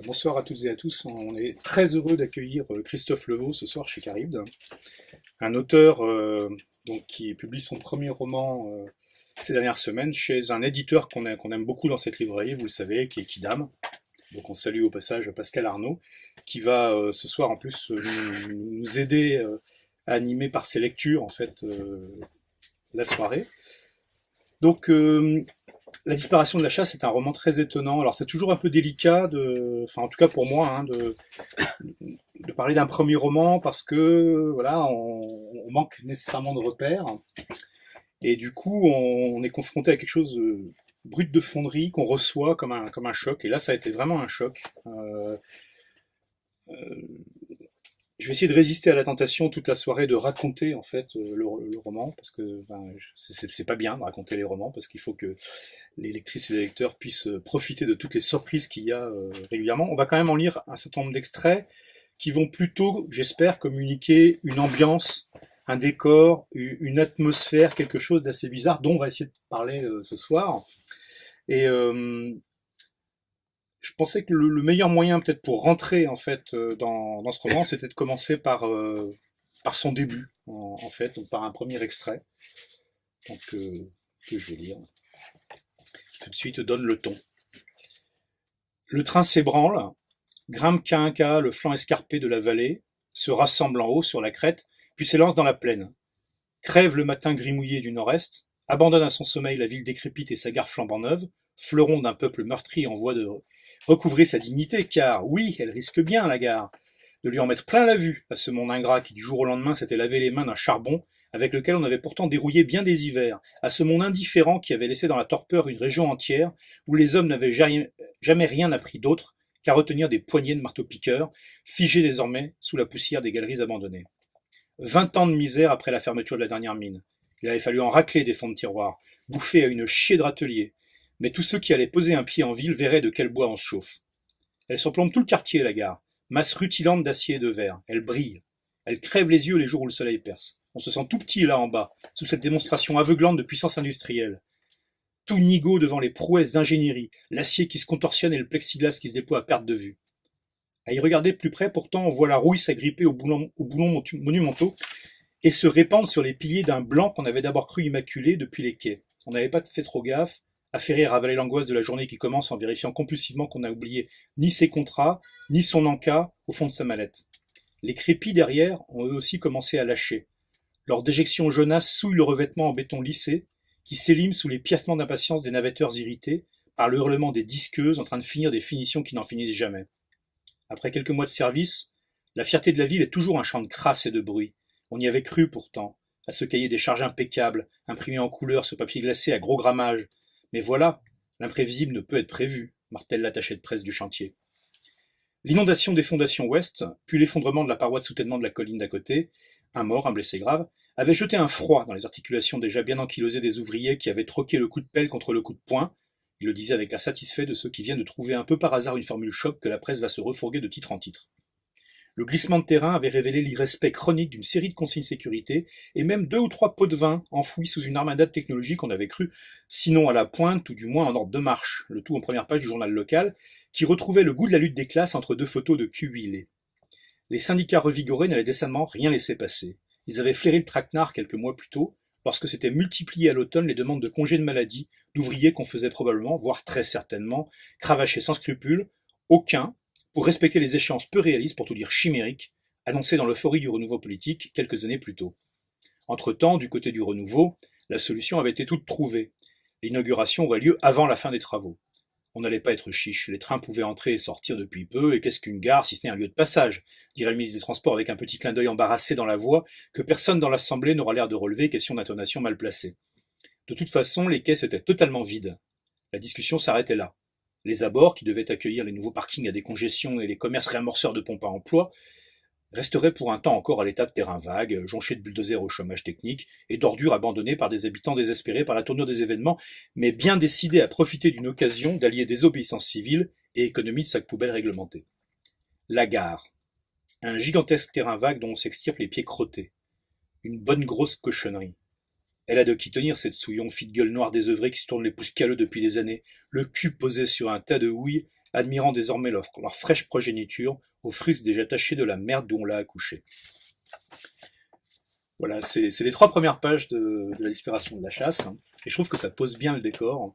Bonsoir à toutes et à tous. On est très heureux d'accueillir Christophe Levaux ce soir chez Charybde, un auteur donc, qui publie son premier roman ces dernières semaines chez un éditeur qu'on aime beaucoup dans cette librairie, vous le savez, qui est Kidam. Donc on salue au passage Pascal Arnaud, qui va ce soir en plus nous aider à animer par ses lectures en fait la soirée. Donc La disparition de la chasse est un roman très étonnant. Alors c'est toujours un peu délicat enfin en tout cas pour moi, de parler d'un premier roman parce que voilà, on manque nécessairement de repères et du coup on est confronté à quelque chose de brut de fonderie qu'on reçoit comme un choc. Et là ça a été vraiment un choc. Euh, je vais essayer de résister à la tentation toute la soirée de raconter en fait le roman parce que c'est pas bien de raconter les romans parce qu'il faut que les lectrices et les lecteurs puissent profiter de toutes les surprises qu'il y a régulièrement. On va quand même en lire un certain nombre d'extraits qui vont plutôt, j'espère, communiquer une ambiance, un décor, une atmosphère, quelque chose d'assez bizarre dont on va essayer de parler ce soir. Et je pensais que le meilleur moyen peut-être pour rentrer en fait dans ce roman, c'était de commencer par son début, en fait, donc par un premier extrait, donc, que je vais lire. Tout de suite donne le ton. Le train s'ébranle, grimpe qu'à un cas le flanc escarpé de la vallée, se rassemble en haut sur la crête, puis s'élance dans la plaine. Crève le matin grimouillé du nord-est, abandonne à son sommeil la ville décrépite et sa gare flambant neuve, fleuron d'un peuple meurtri en voie de recouvrer sa dignité, car oui, elle risque bien, la gare, de lui en mettre plein la vue à ce monde ingrat qui du jour au lendemain s'était lavé les mains d'un charbon avec lequel on avait pourtant dérouillé bien des hivers, à ce monde indifférent qui avait laissé dans la torpeur une région entière où les hommes n'avaient jamais rien appris d'autre qu'à retenir des poignées de marteau-piqueurs, figés désormais sous la poussière des galeries abandonnées. 20 ans de misère après la fermeture de la dernière mine. Il avait fallu en racler des fonds de tiroir, bouffer à une chier de râtelier. Mais tous ceux qui allaient poser un pied en ville verraient de quel bois on se chauffe. Elle surplombe tout le quartier, la gare. Masse rutilante d'acier et de verre. Elle brille. Elle crève les yeux les jours où le soleil perce. On se sent tout petit là en bas, sous cette démonstration aveuglante de puissance industrielle. Tout nigaud devant les prouesses d'ingénierie, l'acier qui se contorsionne et le plexiglas qui se déploie à perte de vue. À y regarder de plus près, pourtant, on voit la rouille s'agripper aux boulons monumentaux et se répandre sur les piliers d'un blanc qu'on avait d'abord cru immaculé depuis les quais. On n'avait pas fait trop gaffe, affairé à ravaler l'angoisse de la journée qui commence en vérifiant compulsivement qu'on n'a oublié ni ses contrats, ni son encas au fond de sa mallette. Les crépis derrière ont eux aussi commencé à lâcher. Leur déjection jaunasse souille le revêtement en béton lissé, qui s'élime sous les piaffements d'impatience des navetteurs irrités, par le hurlement des disqueuses en train de finir des finitions qui n'en finissent jamais. Après quelques mois de service, la fierté de la ville est toujours un champ de crasse et de bruit. On y avait cru pourtant, à ce cahier des charges impeccables, imprimé en couleur sur papier glacé à gros grammage. Mais voilà, l'imprévisible ne peut être prévu, martèle l'attaché de presse du chantier. L'inondation des fondations ouest, puis l'effondrement de la paroi de soutènement de la colline d'à côté, un mort, un blessé grave, avait jeté un froid dans les articulations déjà bien ankylosées des ouvriers qui avaient troqué le coup de pelle contre le coup de poing. Il le disait avec l'air satisfait de ceux qui viennent de trouver un peu par hasard une formule choc que la presse va se refourguer de titre en titre. Le glissement de terrain avait révélé l'irrespect chronique d'une série de consignes sécurité et même 2 ou 3 pots de vin enfouis sous une armada de technologie qu'on avait cru, sinon à la pointe, ou du moins en ordre de marche, le tout en première page du journal local, qui retrouvait le goût de la lutte des classes entre deux photos de cul huilés. Les syndicats revigorés n'avaient décemment rien laissé passer. Ils avaient flairé le traquenard quelques mois plus tôt, lorsque s'étaient multipliées à l'automne les demandes de congés de maladie d'ouvriers qu'on faisait probablement, voire très certainement, cravacher sans scrupule, aucun, pour respecter les échéances peu réalistes, pour tout dire chimériques, annoncées dans l'euphorie du renouveau politique quelques années plus tôt. Entre-temps, du côté du renouveau, la solution avait été toute trouvée. L'inauguration aurait lieu avant la fin des travaux. On n'allait pas être chiche, les trains pouvaient entrer et sortir depuis peu, et qu'est-ce qu'une gare si ce n'est un lieu de passage, dirait le ministre des Transports avec un petit clin d'œil embarrassé dans la voix, que personne dans l'Assemblée n'aura l'air de relever, question d'intonation mal placée. De toute façon, les caisses étaient totalement vides. La discussion s'arrêtait là. Les abords, qui devaient accueillir les nouveaux parkings à décongestion et les commerces réamorceurs de pompes à emploi, resteraient pour un temps encore à l'état de terrain vague, jonchés de bulldozers au chômage technique et d'ordures abandonnées par des habitants désespérés par la tournure des événements, mais bien décidés à profiter d'une occasion d'allier désobéissance civile et économie de sacs poubelles réglementés. La gare. Un gigantesque terrain vague dont on s'extirpe les pieds crottés. Une bonne grosse cochonnerie. Elle a de qui tenir, cette souillon, fille de gueule noire désœuvrée qui se tourne les pouces calleux depuis des années, le cul posé sur un tas de houilles, admirant désormais leur fraîche progéniture, aux frusques déjà tachés de la merde d'où on l'a accouché. Voilà, c'est les 3 premières pages de la disparition de la chasse, hein, et je trouve que ça pose bien le décor.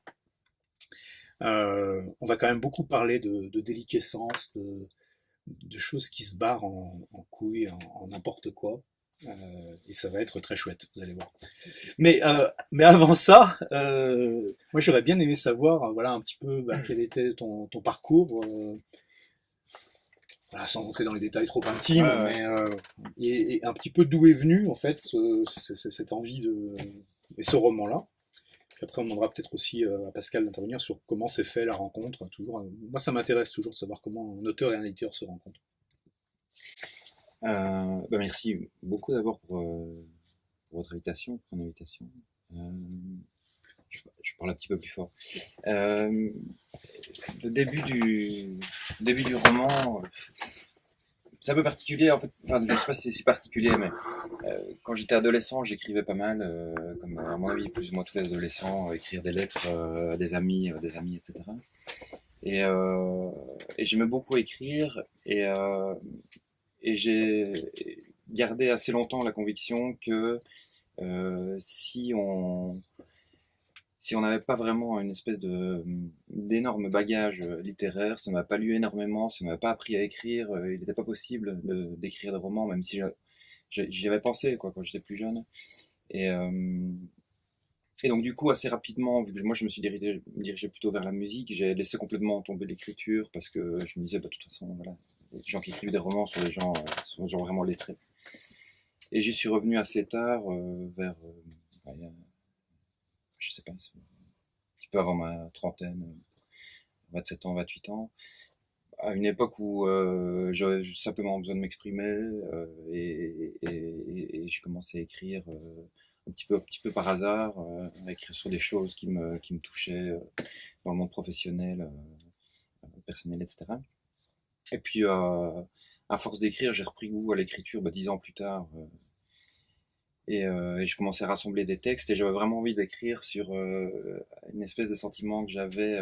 On va quand même beaucoup parler de déliquescence, de choses qui se barrent en couilles, en n'importe quoi. Et ça va être très chouette, vous allez voir. Mais avant ça, moi j'aurais bien aimé savoir, voilà, un petit peu quel était ton parcours, voilà, sans rentrer dans les détails trop intimes, Ouais, ouais. mais et un petit peu d'où est venue en fait cette envie et ce roman-là. Puis après, on demandera peut-être aussi à Pascal d'intervenir sur comment s'est fait la rencontre. Toujours, moi, ça m'intéresse toujours de savoir comment un auteur et un éditeur se rencontrent. Merci beaucoup d'abord pour votre invitation, pour ton invitation. Euh, je parle un petit peu plus fort. Euh, le début du roman, c'est un peu particulier en fait. Enfin, je ne sais pas si c'est si particulier, mais quand j'étais adolescent, j'écrivais pas mal, comme à mon avis plus ou moins tous les adolescents, écrire des lettres à des amis, etc. Et, euh, et j'aimais beaucoup écrire et j'ai gardé assez longtemps la conviction que euh, si on si on n'avait pas vraiment une espèce d'énorme bagage littéraire, ça m'a pas lu énormément, ça m'a pas appris à écrire, il n'était pas possible d'écrire des romans, même si j'y avais pensé quoi quand j'étais plus jeune. Et, euh, et donc du coup assez rapidement, vu que moi je me suis dirigé plutôt vers la musique, j'ai laissé complètement tomber l'écriture parce que je me disais bah, de toute façon voilà, les gens qui écrivent des romans sont des gens vraiment lettrés. Et j'y suis revenu assez tard, vers je sais pas, un petit peu avant ma trentaine, 27 ans, 28 ans, à une époque où j'avais simplement besoin de m'exprimer et j'ai commencé à écrire un petit peu par hasard, à écrire sur des choses qui me touchaient dans le monde professionnel, personnel, etc. Et puis, à force d'écrire, j'ai repris goût à l'écriture 10 ans plus tard. Et je commençais à rassembler des textes et j'avais vraiment envie d'écrire sur une espèce de sentiment que j'avais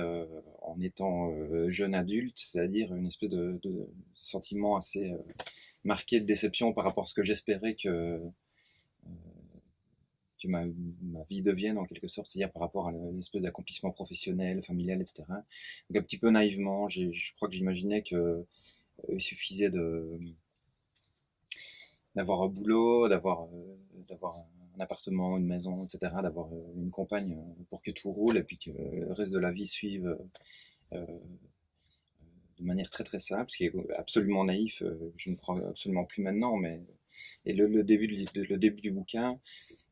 en étant jeune adulte, c'est-à-dire une espèce de sentiment assez marqué de déception par rapport à ce que j'espérais que ma vie devienne en quelque sorte, c'est-à-dire par rapport à l'espèce d'accomplissement professionnel, familial, etc. Donc un petit peu naïvement, je crois que j'imaginais que il suffisait d'avoir un boulot, d'avoir un appartement, une maison, etc., d'avoir une compagne pour que tout roule et puis que le reste de la vie suive euh, de manière très très simple, ce qui est absolument naïf, je ne crois absolument plus maintenant, mais et le début du bouquin,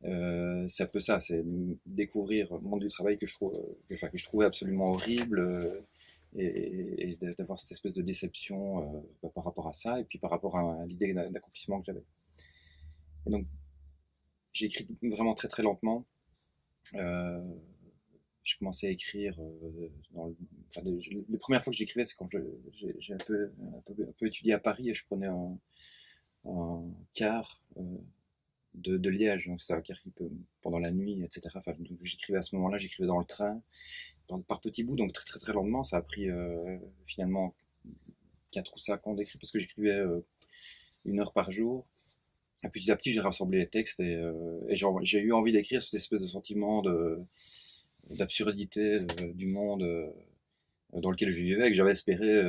c'est un peu ça, c'est découvrir le monde du travail que je trouvais absolument horrible, et d'avoir cette espèce de déception par rapport à ça, et puis par rapport à l'idée d'accomplissement que j'avais. Et donc j'ai écrit vraiment très très lentement. Euh, j'ai commencé à écrire les premières fois que j'écrivais, c'est quand j'ai un peu étudié à Paris et je prenais un car de Liège, donc c'est un car qui peut pendant la nuit, etc. Enfin, j'écrivais à ce moment-là, j'écrivais dans le train par petits bouts, donc très très très lentement. Ça a pris finalement 4 ou 5 ans d'écrire parce que j'écrivais 1 heure par jour. Et petit à petit, j'ai rassemblé les textes et j'ai eu envie d'écrire cette espèce de sentiment d'absurdité du monde dans lequel je vivais et que j'avais espéré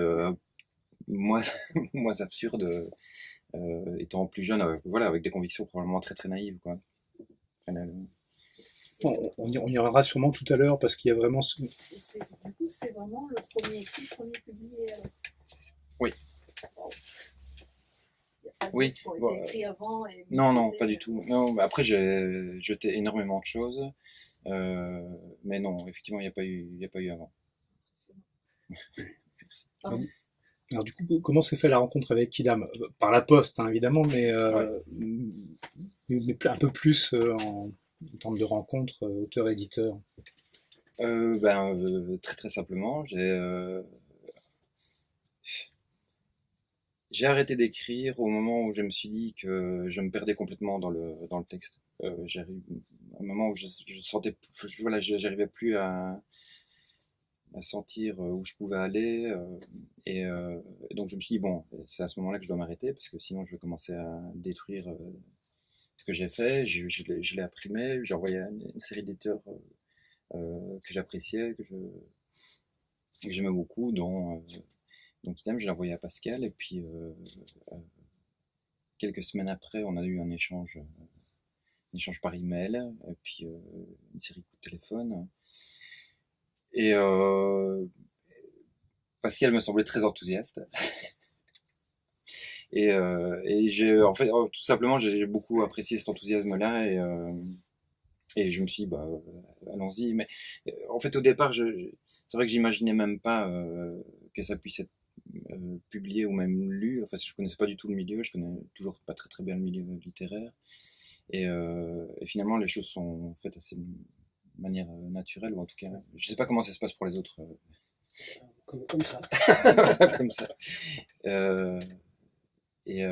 moins, moins absurde étant plus jeune, voilà, avec des convictions probablement très très naïves, quoi. Enfin, Bon, on y reviendra sûrement tout à l'heure parce qu'il y a vraiment Du coup, c'est vraiment le premier écrit, le premier publié. oui, Il n'y a pas oui. d'autres qui ont Bon, été écrits avant. non, non, pas du tout. Non, bah après, j'ai jeté énormément de choses, mais non, effectivement, il y a pas eu avant. Pardon. Alors du coup, comment s'est fait la rencontre avec Kidam? Par la poste, hein, évidemment, Ouais. mais un peu plus en termes de rencontre auteur-éditeur. Très très simplement, j'ai arrêté d'écrire au moment où je me suis dit que je me perdais complètement dans le texte. J'arrive un moment où je sentais, voilà, j'arrivais plus à sentir où je pouvais aller. Et donc je me suis dit, bon, c'est à ce moment-là que je dois m'arrêter, parce que sinon je vais commencer à détruire ce que j'ai fait. Je l'ai imprimé, j'ai envoyé à une série d'éditeurs que j'appréciais, que j'aimais beaucoup, dont Idem, je l'ai envoyé à Pascal, et puis quelques semaines après, on a eu un échange par email, et puis une série de coups de téléphone. Et Pascal me semblait très enthousiaste. Et j'ai, en fait, tout simplement, j'ai beaucoup apprécié cet enthousiasme-là, et je me suis dit, bah, allons-y. Mais en fait, au départ, c'est vrai que j'imaginais même pas que ça puisse être publié ou même lu. Enfin, je connaissais pas du tout le milieu, je connais toujours pas très très bien le milieu littéraire. Et finalement, les choses sont faites assez de manière naturelle, ou en tout cas, je sais pas comment ça se passe pour les autres. Comme ça. Comme ça. Euh, et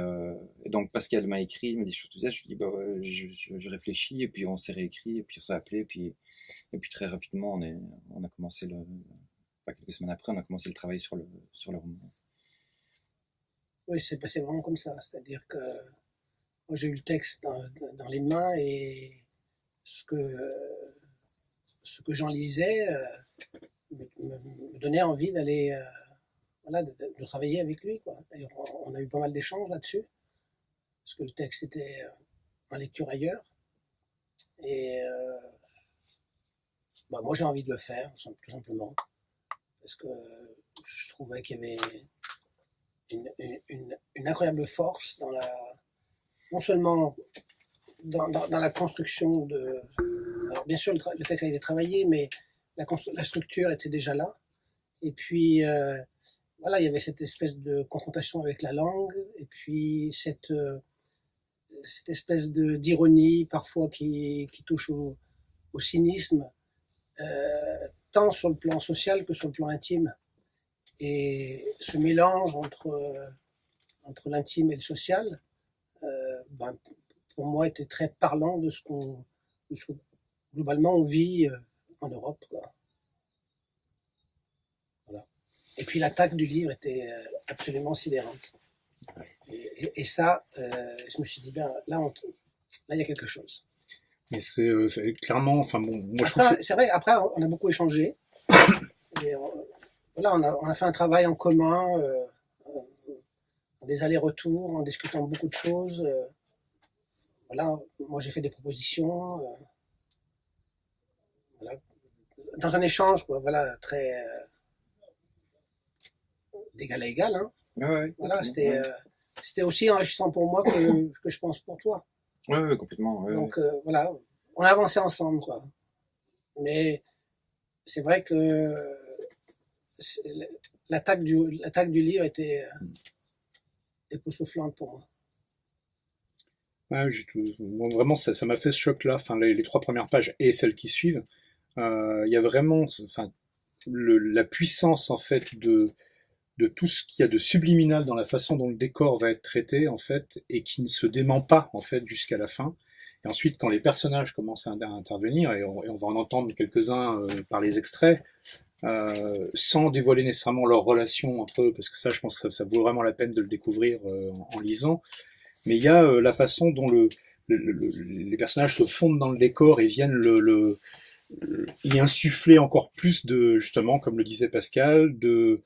donc Pascal m'a écrit, il m'a dit je suis enthousiaste, je lui ai dit bah ouais, je réfléchis, et puis on s'est réécrit, et puis on s'est appelé, et puis très rapidement on a commencé enfin, quelques semaines après, on a commencé le travail sur le roman. Oui, c'est passé vraiment comme ça. C'est-à-dire que moi, j'ai eu le texte dans les mains, et ce que, ce que j'en lisais me donnait envie d'aller, voilà, de travailler avec lui, quoi. D'ailleurs, on a eu pas mal d'échanges là-dessus, parce que le texte était en lecture ailleurs. Et bah, moi, j'ai envie de le faire, tout simplement, parce que je trouvais qu'il y avait une incroyable force non seulement dans la construction de. Alors, bien sûr, le texte a été travaillé, mais la structure était déjà là. Et puis, voilà, il y avait cette espèce de confrontation avec la langue, et puis cette espèce d'ironie parfois qui touche au cynisme, tant sur le plan social que sur le plan intime. Et ce mélange entre l'intime et le social, ben, pour moi, était très parlant de ce que globalement on vit en Europe, quoi. Voilà. Et puis l'attaque du livre était absolument sidérante. Et ça, je me suis dit, ben, là, il y a quelque chose. Mais c'est clairement, enfin bon, moi je trouve Après, c'est vrai, après, on a beaucoup échangé. Et voilà, on a fait un travail en commun, des allers-retours, en discutant beaucoup de choses. Voilà, moi j'ai fait des propositions. Voilà, dans un échange, quoi, voilà, très d'égal à égal. Hein. Ouais, Voilà, ouais. c'était aussi enrichissant pour moi que je pense pour toi. Ouais, complètement. Ouais. Donc voilà, on a avancé ensemble, quoi. Mais c'est vrai que l'attaque du livre était époustouflante pour moi. ouais, moi, vraiment ça m'a fait ce choc-là, enfin les 3 premières pages et celles qui suivent. Il y a vraiment, enfin la puissance en fait de tout ce qu'il y a de subliminal dans la façon dont le décor va être traité en fait et qui ne se dément pas en fait jusqu'à la fin. Et ensuite, quand les personnages commencent à intervenir, et on va en entendre quelques-uns par les extraits, sans dévoiler nécessairement leur relation entre eux, parce que ça, je pense que ça vaut vraiment la peine de le découvrir en lisant. Mais il y a la façon dont les personnages se fondent dans le décor et viennent y insuffler encore plus de, justement, comme le disait Pascal, de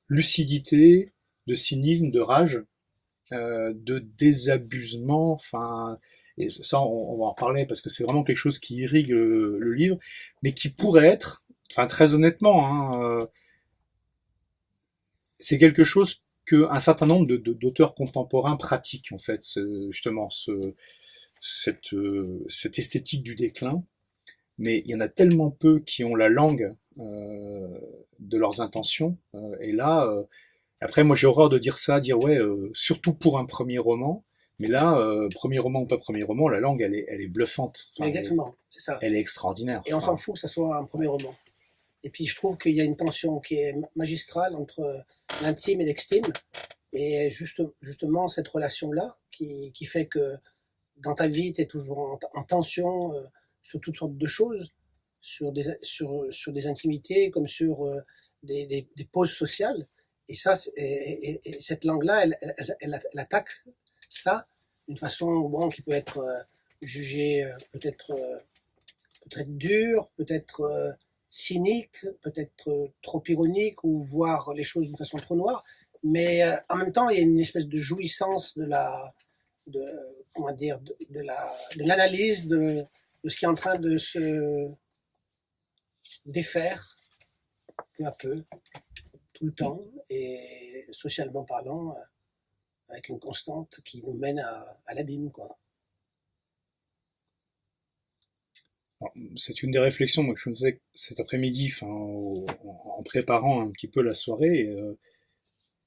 lucidité, de cynisme, de rage, de désabusement, enfin, et ça on va en reparler parce que c'est vraiment quelque chose qui irrigue le livre, mais qui pourrait être, enfin très honnêtement, hein, c'est quelque chose que un certain nombre d'auteurs contemporains pratiquent en fait, justement cette esthétique du déclin, mais il y en a tellement peu qui ont la langue de leurs intentions, et là, après moi j'ai horreur de dire ça, dire ouais, surtout pour un premier roman, mais là, premier roman ou pas premier roman, la langue elle est bluffante, enfin, Exactement, c'est ça. elle est extraordinaire. Et on s'en fout que ce soit un premier roman. Et puis je trouve qu'il y a une tension qui est magistrale entre l'intime et l'extime. Et justement, cette relation-là qui fait que dans ta vie, tu es toujours en tension sur toutes sortes de choses, sur des intimités comme sur des pauses sociales. Et ça, et cette langue-là, elle attaque ça d'une façon bon, qui peut être jugée peut-être dure, peut-être cynique, peut-être trop ironique, ou voir les choses d'une façon trop noire. Mais en même temps, il y a une espèce de jouissance de comment dire, de l'analyse de ce qui est en train de se défaire peu à peu, tout le temps, et socialement parlant, avec une constante qui nous mène à l'abîme, quoi. C'est une des réflexions moi, que je faisais cet après-midi, en préparant un petit peu la soirée,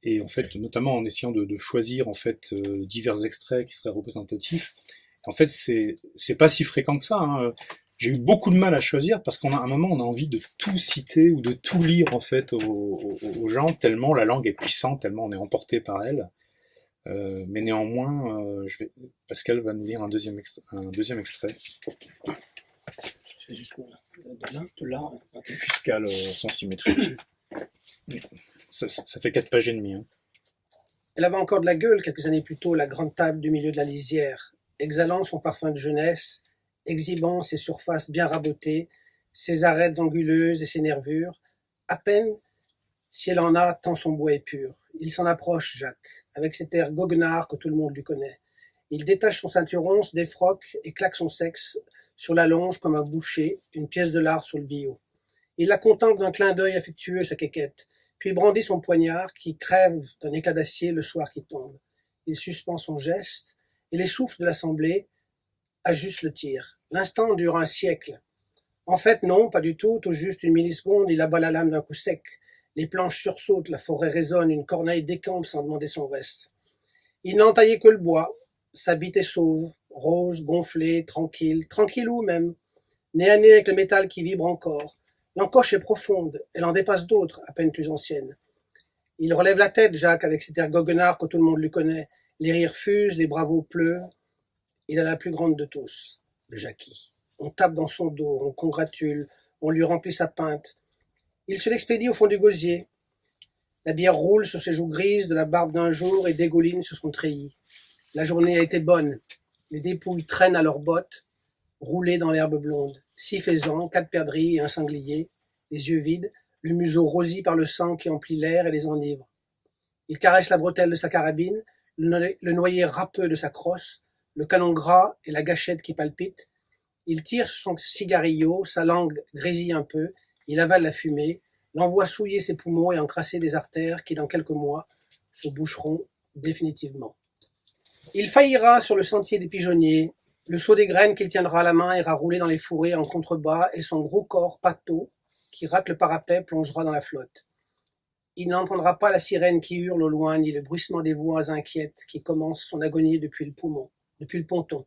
et en fait, notamment en essayant de choisir en fait divers extraits qui seraient représentatifs. En fait, c'est pas si fréquent que ça. Hein. J'ai eu beaucoup de mal à choisir parce qu'à un moment, on a envie de tout citer ou de tout lire en fait aux gens, tellement la langue est puissante, tellement on est emporté par elle. Mais néanmoins, Pascal va nous lire un deuxième extrait. Je fais juste de là. Okay. Fiscal sans symétrique. Ça fait 4 pages et demie. Hein. Elle avait encore de la gueule quelques années plus tôt, la grande table du milieu de la lisière, exhalant son parfum de jeunesse, exhibant ses surfaces bien rabotées, ses arêtes anguleuses et ses nervures, à peine si elle en a tant son bois est pur. Il s'en approche, Jacques, avec cet air goguenard que tout le monde lui connaît. Il détache son ceinturon, se défroque et claque son sexe sur la longe comme un boucher, une pièce de lard sur le billot. Il la contemple d'un clin d'œil affectueux, sa quéquette, puis brandit son poignard qui crève d'un éclat d'acier le soir qui tombe. Il suspend son geste, et les souffles de l'assemblée ajustent le tir. L'instant dure un siècle. En fait, non, pas du tout, tout juste une milliseconde, il abat la lame d'un coup sec. Les planches sursautent, la forêt résonne, une corneille décampe sans demander son reste. Il n'a entaillé que le bois, sa bite est sauve, rose, gonflée, tranquillou même, nez à nez avec le métal qui vibre encore. L'encoche est profonde, elle en dépasse d'autres, à peine plus anciennes. Il relève la tête, Jacques, avec cet air goguenard que tout le monde lui connaît. Les rires fusent, les bravos pleurent. Il a la plus grande de tous, le Jackie. On tape dans son dos, on congratule, on lui remplit sa pinte. Il se l'expédie au fond du gosier. La bière roule sur ses joues grises de la barbe d'un jour et dégouline sur son treillis. La journée a été bonne. Les dépouilles traînent à leurs bottes, roulées dans l'herbe blonde. 6 faisans, 4 perdrix et un sanglier, les yeux vides, le museau rosi par le sang qui emplit l'air et les enivre. Il caresse la bretelle de sa carabine, le noyer râpeux de sa crosse, le canon gras et la gâchette qui palpite. Il tire sur son cigarillo, sa langue grésille un peu, il avale la fumée, l'envoie souiller ses poumons et encrasser des artères qui, dans quelques mois, se boucheront définitivement. Il faillira sur le sentier des pigeonniers. Le seau des graines qu'il tiendra à la main ira rouler dans les fourrés en contrebas et son gros corps pâteau, qui rate le parapet, plongera dans la flotte. Il n'entendra pas la sirène qui hurle au loin, ni le bruissement des voix inquiètes qui commencent son agonie depuis le ponton.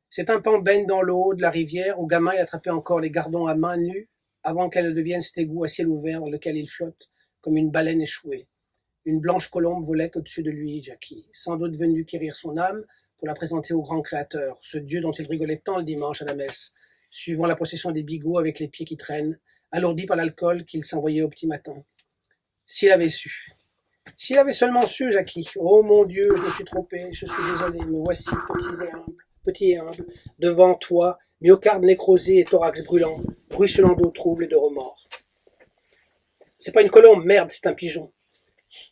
Cet tympan baigne dans l'eau de la rivière où Gamaille attrapait encore les gardons à main nue avant qu'elle ne devienne cet égout à ciel ouvert dans lequel il flotte comme une baleine échouée. Une blanche colombe volait au-dessus de lui, Jackie, sans doute venue quérir son âme pour la présenter au grand créateur, ce Dieu dont il rigolait tant le dimanche à la messe, suivant la procession des bigots avec les pieds qui traînent, alourdis par l'alcool qu'il s'envoyait au petit matin. S'il avait su. S'il avait seulement su, Jackie. Oh mon Dieu, je me suis trompé, je suis désolé, me voici petit et humble, devant toi, myocarde nécrosé et thorax brûlant, ruisselant d'eau trouble et de remords. C'est pas une colombe, merde, c'est un pigeon.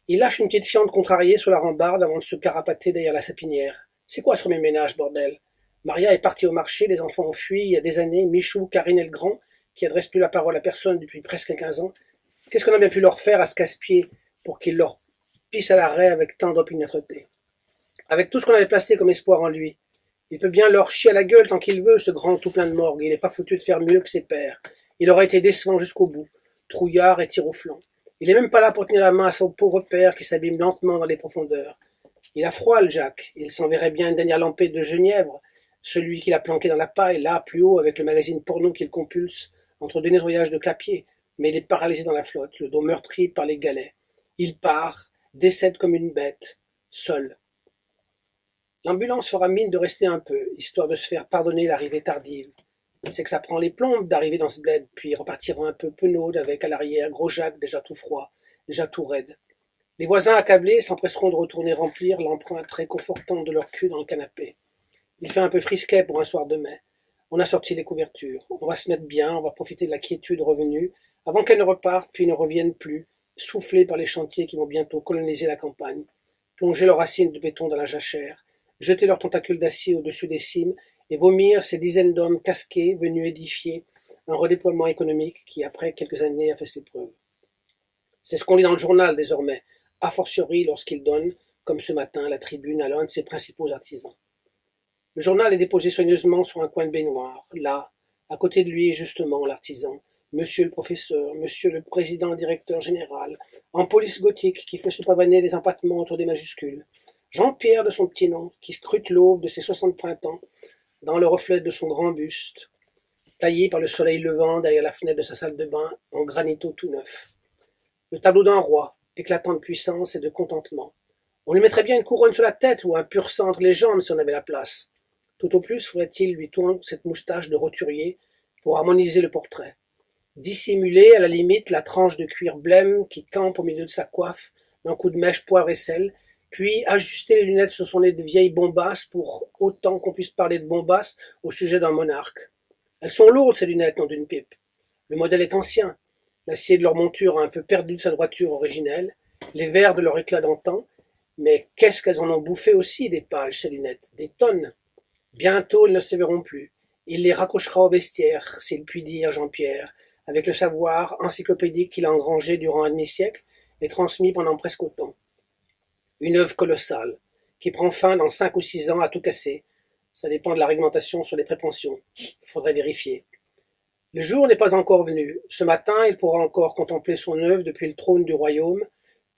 Il lâche une petite fiente contrariée sur la rambarde avant de se carapater derrière la sapinière. C'est quoi ce remue-ménage, bordel? Maria est partie au marché, les enfants ont fui, il y a des années, Michou, Karine et le grand, qui adressent plus la parole à personne depuis presque 15 ans. Qu'est-ce qu'on a bien pu leur faire à ce casse-pied pour qu'ils leur pissent à l'arrêt avec tant d'opiniâtreté? Avec tout ce qu'on avait placé comme espoir en lui. Il peut bien leur chier à la gueule tant qu'il veut, ce grand tout plein de morgue. Il n'est pas foutu de faire mieux que ses pères. Il aurait été décevant jusqu'au bout, trouillard et tir au flanc. Il est même pas là pour tenir la main à son pauvre père qui s'abîme lentement dans les profondeurs. Il a froid, le Jacques. Il s'enverrait bien une dernière lampée de genièvre, celui qu'il a planqué dans la paille, là, plus haut, avec le magazine porno qu'il compulse, entre deux nettoyages de clapier. Mais il est paralysé dans la flotte, le dos meurtri par les galets. Il part, décède comme une bête, seul. L'ambulance fera mine de rester un peu, histoire de se faire pardonner l'arrivée tardive. c'est que ça prend les plombes d'arriver dans ce bled, puis repartir un peu penaude avec à l'arrière Gros Jacques déjà tout froid, déjà tout raide. Les voisins accablés s'empresseront de retourner remplir l'empreinte réconfortante de leur cul dans le canapé. Il fait un peu frisquet pour un soir de mai. On a sorti les couvertures. On va se mettre bien, on va profiter de la quiétude revenue, avant qu'elle ne reparte puis ne revienne plus, soufflée par les chantiers qui vont bientôt coloniser la campagne, plonger leurs racines de béton dans la jachère, jeter leurs tentacules d'acier au-dessus des cimes et vomir ces dizaines d'hommes casqués venus édifier un redéploiement économique qui, après quelques années, a fait ses preuves. C'est ce qu'on lit dans le journal désormais, a fortiori lorsqu'il donne, comme ce matin, la tribune à l'un de ses principaux artisans. Le journal est déposé soigneusement sur un coin de baignoire. Là, à côté de lui, justement, l'artisan, monsieur le professeur, monsieur le président directeur général, en police gothique qui fait se pavaner les empattements autour des majuscules. Jean-Pierre de son petit nom, qui scrute l'aube de ses 60 printemps, dans le reflet de son grand buste, taillé par le soleil levant derrière la fenêtre de sa salle de bain en granito tout neuf. Le tableau d'un roi, éclatant de puissance et de contentement. On lui mettrait bien une couronne sur la tête ou un pur sang entre les jambes si on avait la place. Tout au plus faudrait-il lui tourner cette moustache de roturier pour harmoniser le portrait. Dissimuler à la limite la tranche de cuir blême qui campe au milieu de sa coiffe d'un coup de mèche poivre et sel, puis ajuster les lunettes sur son nez de vieille bombasse pour autant qu'on puisse parler de bombasse au sujet d'un monarque. Elles sont lourdes ces lunettes, non d'une pipe. Le modèle est ancien. L'acier de leur monture a un peu perdu de sa droiture originelle, les verres de leur éclat d'antan, mais qu'est-ce qu'elles en ont bouffé aussi des pages, ces lunettes, des tonnes. Bientôt elles ne se verront plus. Il les raccrochera au vestiaire, s'il puis dire Jean-Pierre, avec le savoir encyclopédique qu'il a engrangé durant un demi-siècle et transmis pendant presque autant. Une œuvre colossale, qui prend fin dans 5 ou 6 ans à tout casser. Ça dépend de la réglementation sur les prépensions. Faudrait vérifier. Le jour n'est pas encore venu. Ce matin, il pourra encore contempler son œuvre depuis le trône du royaume,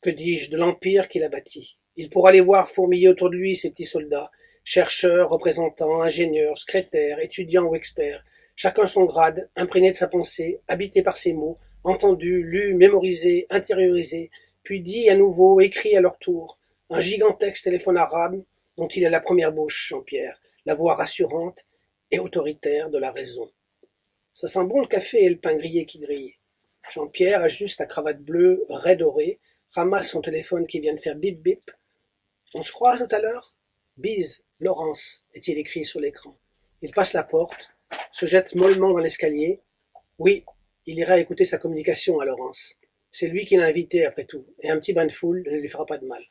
que dis-je, de l'empire qu'il a bâti. Il pourra les voir fourmiller autour de lui ses petits soldats, chercheurs, représentants, ingénieurs, secrétaires, étudiants ou experts, chacun son grade, imprégné de sa pensée, habité par ses mots, entendu, lu, mémorisé, intériorisé, puis dit à nouveau, écrit à leur tour, un gigantesque téléphone arabe dont il est la première bouche, Jean-Pierre, la voix rassurante et autoritaire de la raison. Ça sent bon le café et le pain grillé qui grille. Jean-Pierre ajuste sa cravate bleue, raie dorée, ramasse son téléphone qui vient de faire bip bip. On se croise tout à l'heure? Bise, Laurence, est-il écrit sur l'écran. Il passe la porte, se jette mollement dans l'escalier. Oui, il ira écouter sa communication à Laurence. C'est lui qui l'a invité après tout, et un petit bain de foule ne lui fera pas de mal.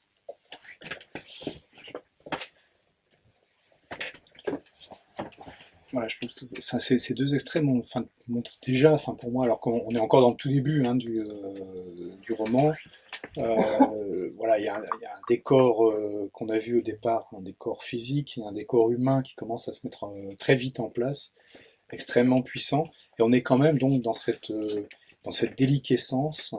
Voilà, je trouve que ces deux extraits montrent déjà, pour moi, alors qu'on est encore dans le tout début du roman, voilà, il y a un décor qu'on a vu au départ, un décor physique, un décor humain qui commence à se mettre très vite en place, extrêmement puissant, et on est quand même donc dans cette déliquescence,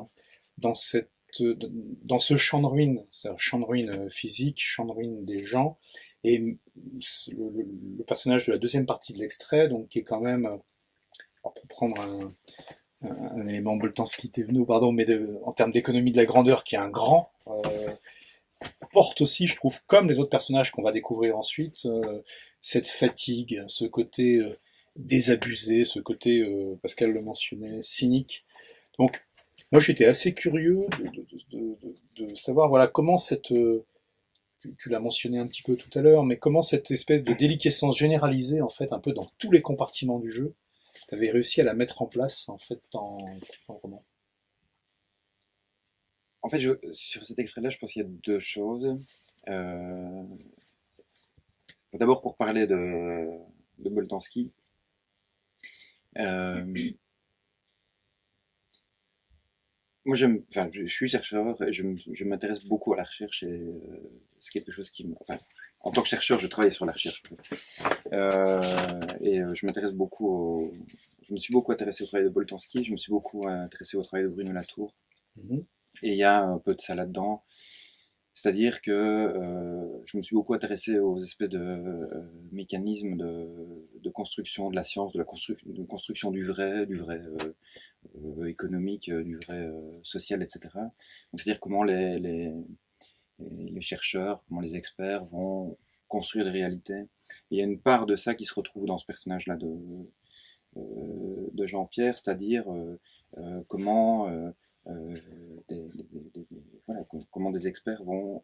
dans ce champ de ruines, c'est-à-dire champ de ruines physique, champ de ruines des gens, et le personnage de la deuxième partie de l'extrait, donc qui est quand même, alors pour prendre un élément Boltanski-Thévenot, pardon, mais en termes d'économie de la grandeur, qui est un grand, porte aussi, je trouve, comme les autres personnages qu'on va découvrir ensuite, cette fatigue, ce côté désabusé, ce côté, Pascal le mentionnait, cynique. Donc, moi j'étais assez curieux de savoir, voilà, comment tu l'as mentionné un petit peu tout à l'heure, mais comment cette espèce de déliquescence généralisée, en fait, un peu dans tous les compartiments du jeu, tu avais réussi à la mettre en place, en fait, dans le roman. En fait, sur cet extrait-là, je pense qu'il y a deux choses. D'abord, pour parler de Boltanski, moi, je suis chercheur et je m'intéresse beaucoup à la recherche et c'est quelque chose qui me... Enfin, en tant que chercheur, je travaille sur la recherche. Je m'intéresse beaucoup Je me suis beaucoup intéressé au travail de Boltanski, je me suis beaucoup intéressé au travail de Bruno Latour. Et il y a un peu de ça là-dedans. C'est-à-dire que je me suis beaucoup intéressé aux espèces de mécanismes de construction de la science, de construction du vrai économique, du vrai social, etc. Donc c'est-à-dire comment les chercheurs, comment les experts vont construire des réalités. Et il y a une part de ça qui se retrouve dans ce personnage-là de Jean-Pierre, c'est-à-dire comment, voilà, comment des experts vont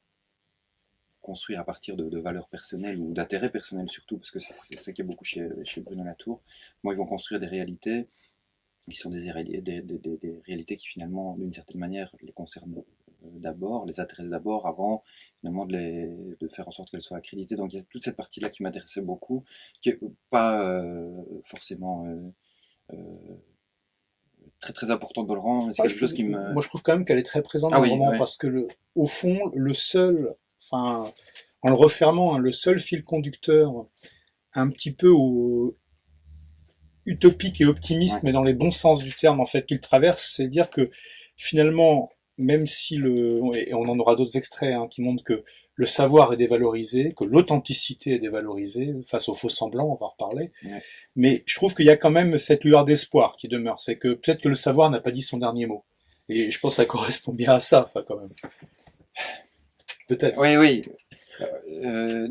construire à partir de valeurs personnelles ou d'intérêts personnels surtout, parce que c'est ça qui est beaucoup chez Bruno Latour. Comment ils vont construire des réalités qui sont des réalités qui finalement, d'une certaine manière, les concernent d'abord, les intéressent d'abord, avant finalement de faire en sorte qu'elles soient accréditées. Donc il y a toute cette partie-là qui m'intéressait beaucoup, qui n'est pas forcément euh, très très importante dans le roman, mais c'est Ouais, quelque chose qui me... moi, je trouve quand même qu'elle est très présente Ah dans le oui, roman ouais. parce que, au fond, le seul, enfin, en le refermant, hein, le seul fil conducteur, un petit peu utopique et optimiste, Ouais. mais dans les bons sens du terme, en fait, qu'il traverse, c'est dire que finalement, même si et on en aura d'autres extraits hein, qui montrent que le savoir est dévalorisé, que l'authenticité est dévalorisée face aux faux semblants, on va en reparler, Ouais. mais je trouve qu'il y a quand même cette lueur d'espoir qui demeure, c'est que peut-être que le savoir n'a pas dit son dernier mot. Et je pense que ça correspond bien à ça, enfin, quand même. Peut-être. Oui, oui. Non,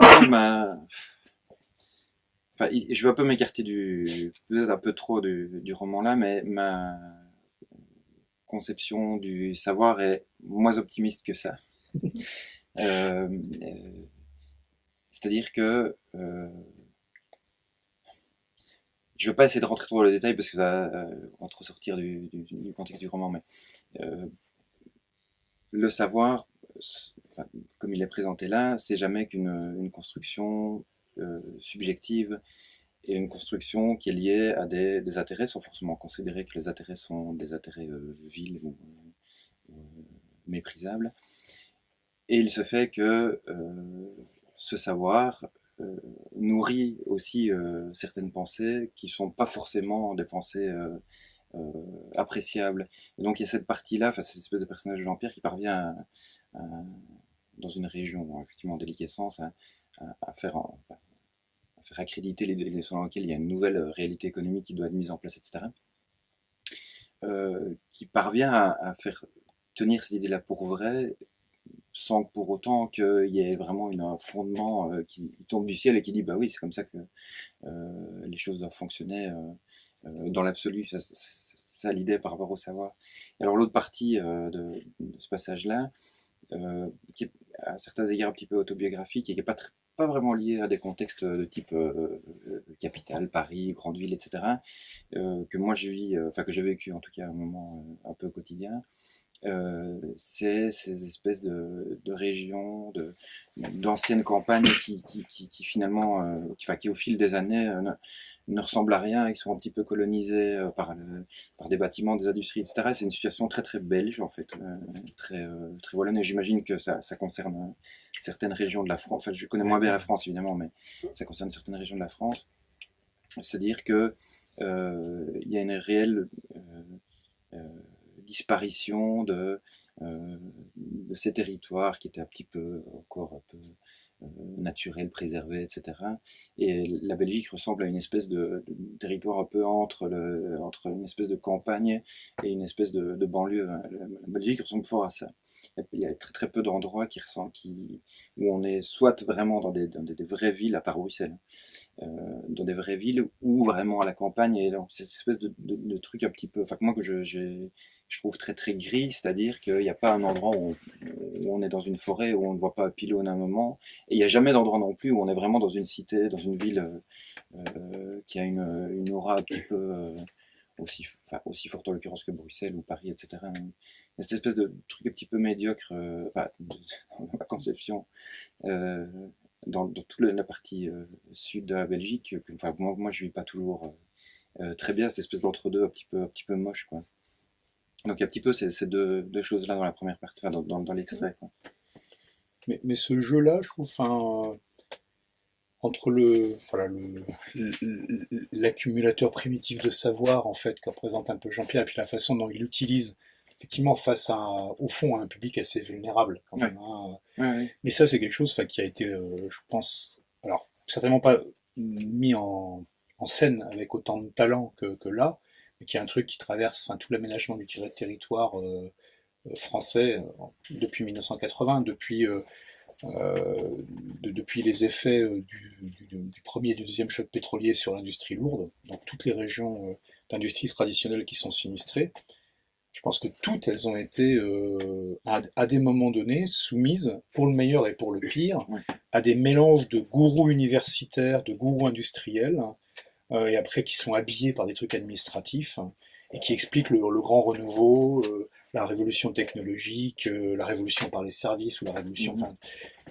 enfin, je vais un peu m'écarter peut-être un peu trop du roman là, mais ma conception du savoir est moins optimiste que ça. Euh, euh, C'est-à-dire que je ne veux pas essayer de rentrer trop dans le détail parce que on va trop sortir du contexte du roman, mais euh, le savoir, enfin, comme il est présenté là, c'est jamais qu'une construction subjective et une construction qui est liée à des intérêts, sans forcément considérer que les intérêts sont des intérêts vils ou méprisables. Et il se fait que ce savoir nourrit aussi certaines pensées qui sont pas forcément des pensées appréciables. Et donc il y a cette partie-là, enfin, cette espèce de personnage de Jean-Pierre qui parvient à, dans une région effectivement déliquescence à faire, à faire accréditer les zones dans lesquelles il y a une nouvelle réalité économique qui doit être mise en place, etc. Qui parvient à faire tenir cette idée-là pour vraie sans pour autant qu'il y ait vraiment un fondement qui tombe du ciel et qui dit bah oui, c'est comme ça que les choses doivent fonctionner dans l'absolu. C'est ça l'idée par rapport au savoir. Et alors l'autre partie de ce passage-là, qui est à certains égards un petit peu autobiographique et qui n'est pas vraiment lié à des contextes de type capitale, Paris, grande ville, etc., que moi j'ai enfin que j'ai vécu en tout cas à un moment un peu quotidien. C'est ces espèces de régions, d'anciennes campagnes qui finalement, qui au fil des années ne ressemblent à rien et qui sont un petit peu colonisées par des bâtiments, des industries, etc. C'est une situation très très belge en fait, très wallonne. Et j'imagine que ça concerne certaines régions de la France. Enfin, je connais moins bien la France évidemment, mais ça concerne certaines régions de la France. C'est-à-dire que il y a une réelle euh, disparition de ces territoires qui étaient un petit peu encore un peu naturels, préservés, etc. Et la Belgique ressemble à une espèce de territoire un peu entre une espèce de campagne et une espèce de banlieue. La Belgique ressemble fort à ça. Il y a très très peu d'endroits où on est soit vraiment dans des vraies villes, à part Bruxelles, dans des vraies villes ou vraiment à la campagne et dans cette espèce de truc un petit peu, enfin moi que je trouve très très gris, c'est-à-dire qu'il n'y a pas un endroit où on est dans une forêt où on ne voit pas un pylône à un moment et il n'y a jamais d'endroit non plus où on est vraiment dans une cité, dans une ville qui a une aura un petit peu aussi forte en l'occurrence que Bruxelles ou Paris, etc. Cette espèce de truc un petit peu médiocre, dans ma conception, euh, dans toute la partie sud de la Belgique, enfin, moi je vis pas toujours très bien, cette espèce d'entre-deux un petit peu moche, quoi. Donc il y a un petit peu ces deux choses-là dans la première partie, enfin, dans l'extrait, quoi. Mais ce jeu-là, je trouve, enfin, entre l'accumulateur primitif de savoir, en fait, que représente un peu Jean-Pierre, et puis la façon dont il l'utilise, effectivement, au fond, à un public assez vulnérable, quand même. Hein. Ouais, ouais. Mais ça, c'est quelque chose enfin, qui a été, je pense, alors, certainement pas mis en scène avec autant de talent que là, mais qui est un truc qui traverse enfin, tout l'aménagement du territoire français depuis 1980, depuis depuis les effets du premier et du deuxième choc pétrolier sur l'industrie lourde, donc toutes les régions d'industrie traditionnelles qui sont sinistrées. Je pense que toutes elles ont été, à des moments donnés, soumises, pour le meilleur et pour le pire, Ouais. à des mélanges de gourous universitaires, de gourous industriels, et après qui sont habillés par des trucs administratifs, et qui expliquent le grand renouveau, la révolution technologique, la révolution par les services, ou la révolution... Mhm. Enfin,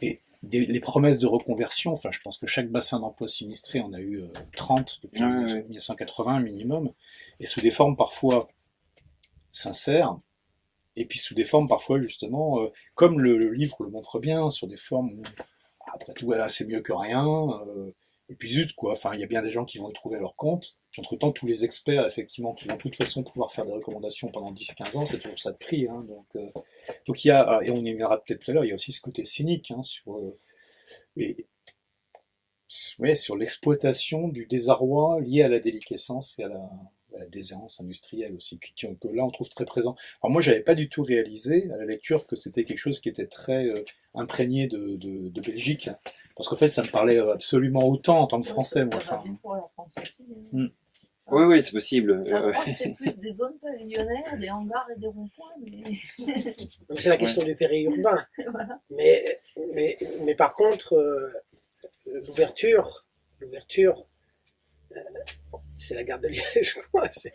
et les promesses de reconversion, enfin, je pense que chaque bassin d'emploi sinistré en a eu 30 depuis Ouais, ouais. 1980 minimum, et sous des formes parfois sincères, et puis sous des formes parfois justement, comme le livre le montre bien, sur des formes où, après tout, voilà, c'est mieux que rien, et puis zut, quoi, enfin, il y a bien des gens qui vont y trouver leur compte, puis entre-temps, tous les experts, effectivement, qui vont de toute façon pouvoir faire des recommandations pendant 10-15 ans, c'est toujours ça de prix, hein, donc il y a, et on y verra peut-être tout à l'heure, il y a aussi ce côté cynique, hein, et, ouais, sur l'exploitation du désarroi lié à la déliquescence et à la déshérence industrielle aussi, que là on trouve très présent. Alors moi j'avais pas du tout réalisé à la lecture que c'était quelque chose qui était très imprégné de Belgique, hein, parce qu'en fait ça me parlait absolument autant en tant que Français, moi. Ça va Enfin, bien pour la France aussi. Mm. Oui, oui, c'est possible. La France, c'est plus des zones pavillonnaires, des hangars et des ronds-points, mais C'est la question du périurbain. voilà. Mais par contre, l'ouverture, euh, c'est la gare de Liège, quoi. Ça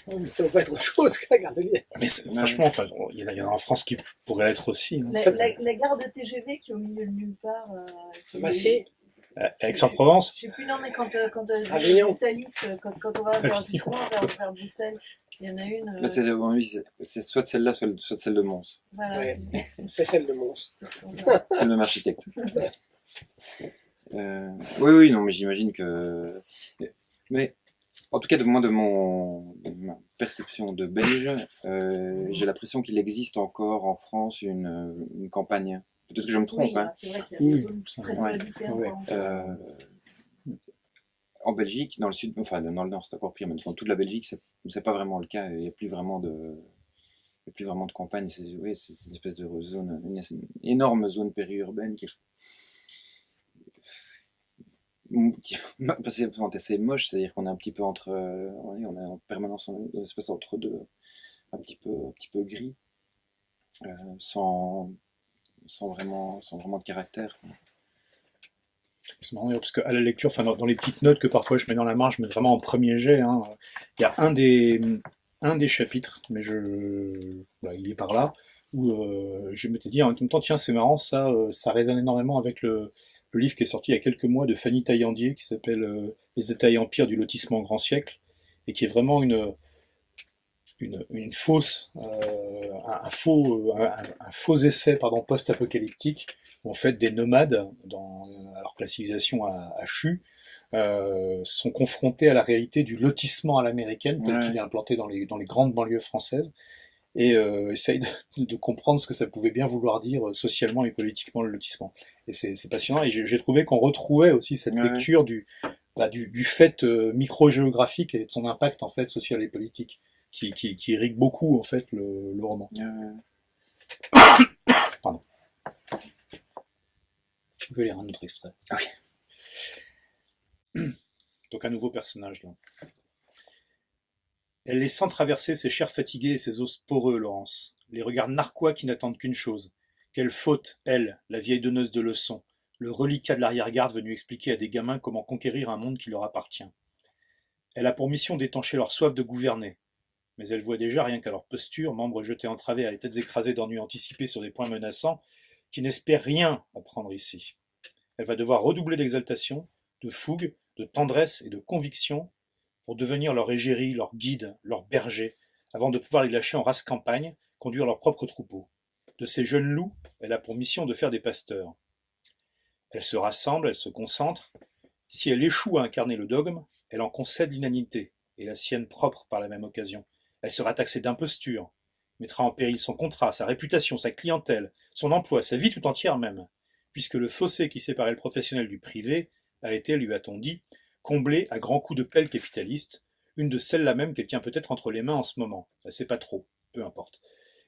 ne peut pas être autre chose que la gare de Liège. mais franchement, enfin, il y en a en France qui pourraient l'être aussi, hein. La gare de TGV qui est au milieu de nulle part. Qui Massy, est- Aix-en-Provence, Je sais plus, non, mais quand Avignon. Thalys, quand on va Avignon. justement vers Bruxelles, il y en a une. Là, bon, oui, c'est soit celle-là, soit celle de Mons. Voilà. Ouais. c'est celle de Mons. C'est le même architecte. Oui, oui, non, mais j'imagine que. Mais en tout cas, de ma perception de Belge, j'ai l'impression qu'il existe encore en France une campagne. Peut-être que je me trompe, Oui, hein. c'est vrai qu'il y a des Oui, zones ça, très ouais. peu différentes. Ouais. En Belgique, dans le sud, enfin dans le nord, c'est encore pire, mais dans toute la Belgique, c'est pas vraiment le cas. Il n'y a plus vraiment de campagne. Oui, c'est une espèce de zone, une énorme zone périurbaine c'est assez moche, c'est-à-dire qu'on est un petit peu entre, on est en permanence une espèce entre deux, un petit peu gris, euh, sans, sans vraiment de caractère. c'est marrant parce qu'à la lecture, enfin dans les petites notes que parfois je mets dans la marge, je mets vraiment en premier jet, hein, il y a un des chapitres, mais voilà, il est par là, où je m'étais dit en même temps, tiens, c'est marrant, ça résonne énormément avec le livre qui est sorti il y a quelques mois de Fanny Taillandier, qui s'appelle Les États et empires du lotissement grand siècle, et qui est vraiment une fausse, un faux essai, pardon, post-apocalyptique, où en fait des nomades, alors que la civilisation a chu, sont confrontés à la réalité du lotissement à l'américaine, tel Ouais. qu'il est implanté dans les grandes banlieues françaises, et essayent de comprendre ce que ça pouvait bien vouloir dire socialement et politiquement le lotissement. Et c'est passionnant, et j'ai trouvé qu'on retrouvait aussi cette Ouais. lecture du fait microgéographique et de son impact en fait social et politique, qui irrigue beaucoup en fait le roman. Pardon. Je vais lire un autre extrait. Ah Donc un nouveau personnage là. Elle les sent traverser ses chairs fatiguées et ses os poreux, Laurence. Les regards narquois qui n'attendent qu'une chose. Quelle faute, elle, la vieille donneuse de leçons, le reliquat de l'arrière-garde venu expliquer à des gamins comment conquérir un monde qui leur appartient. Elle a pour mission d'étancher leur soif de gouverner. Mais elle voit déjà, rien qu'à leur posture, membres jetés en travers et les têtes écrasées d'ennuis anticipés sur des points menaçants, qui n'espèrent rien apprendre ici. Elle va devoir redoubler d'exaltation, de fougue, de tendresse et de conviction pour devenir leur égérie, leur guide, leur berger, avant de pouvoir les lâcher en race campagne, conduire leurs propres troupeaux. De ces jeunes loups, elle a pour mission de faire des pasteurs. Elle se rassemble, elle se concentre. Si elle échoue à incarner le dogme, elle en concède l'inanité, et la sienne propre par la même occasion. Elle sera taxée d'imposture, mettra en péril son contrat, sa réputation, sa clientèle, son emploi, sa vie tout entière même, puisque le fossé qui séparait le professionnel du privé a été, lui a-t-on dit, comblé à grands coups de pelle capitaliste, une de celles-là même qu'elle tient peut-être entre les mains en ce moment. Elle sait pas trop, peu importe.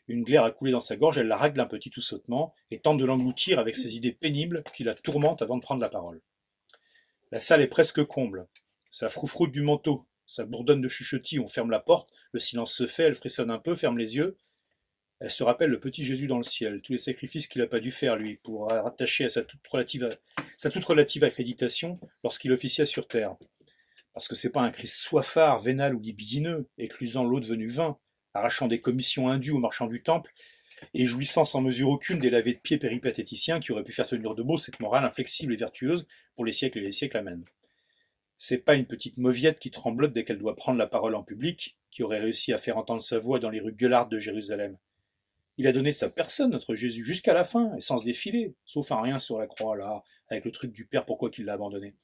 Une glaire a coulé dans sa gorge, elle la règle d'un petit toussotement et tente de l'engloutir avec ses idées pénibles qui la tourmentent avant de prendre la parole. La salle est presque comble. Ça froufroute du manteau, ça bourdonne de chuchotis, on ferme la porte, le silence se fait, elle frissonne un peu, ferme les yeux. Elle se rappelle le petit Jésus dans le ciel, tous les sacrifices qu'il n'a pas dû faire, lui, pour rattacher à sa toute relative accréditation lorsqu'il officia sur terre. Parce que c'est pas un Christ soifard, vénal ou libidineux, éclusant l'eau devenue vin, arrachant des commissions indues aux marchands du temple, et jouissant sans mesure aucune des lavés de pieds péripatéticiens qui auraient pu faire tenir debout cette morale inflexible et vertueuse pour les siècles et les siècles amènent. C'est pas une petite mauviette qui tremblote dès qu'elle doit prendre la parole en public, qui aurait réussi à faire entendre sa voix dans les rues gueulardes de Jérusalem. Il a donné de sa personne, notre Jésus, jusqu'à la fin, et sans se défiler, sauf un rien sur la croix, là, avec le truc du Père, pourquoi qu'il l'a abandonné.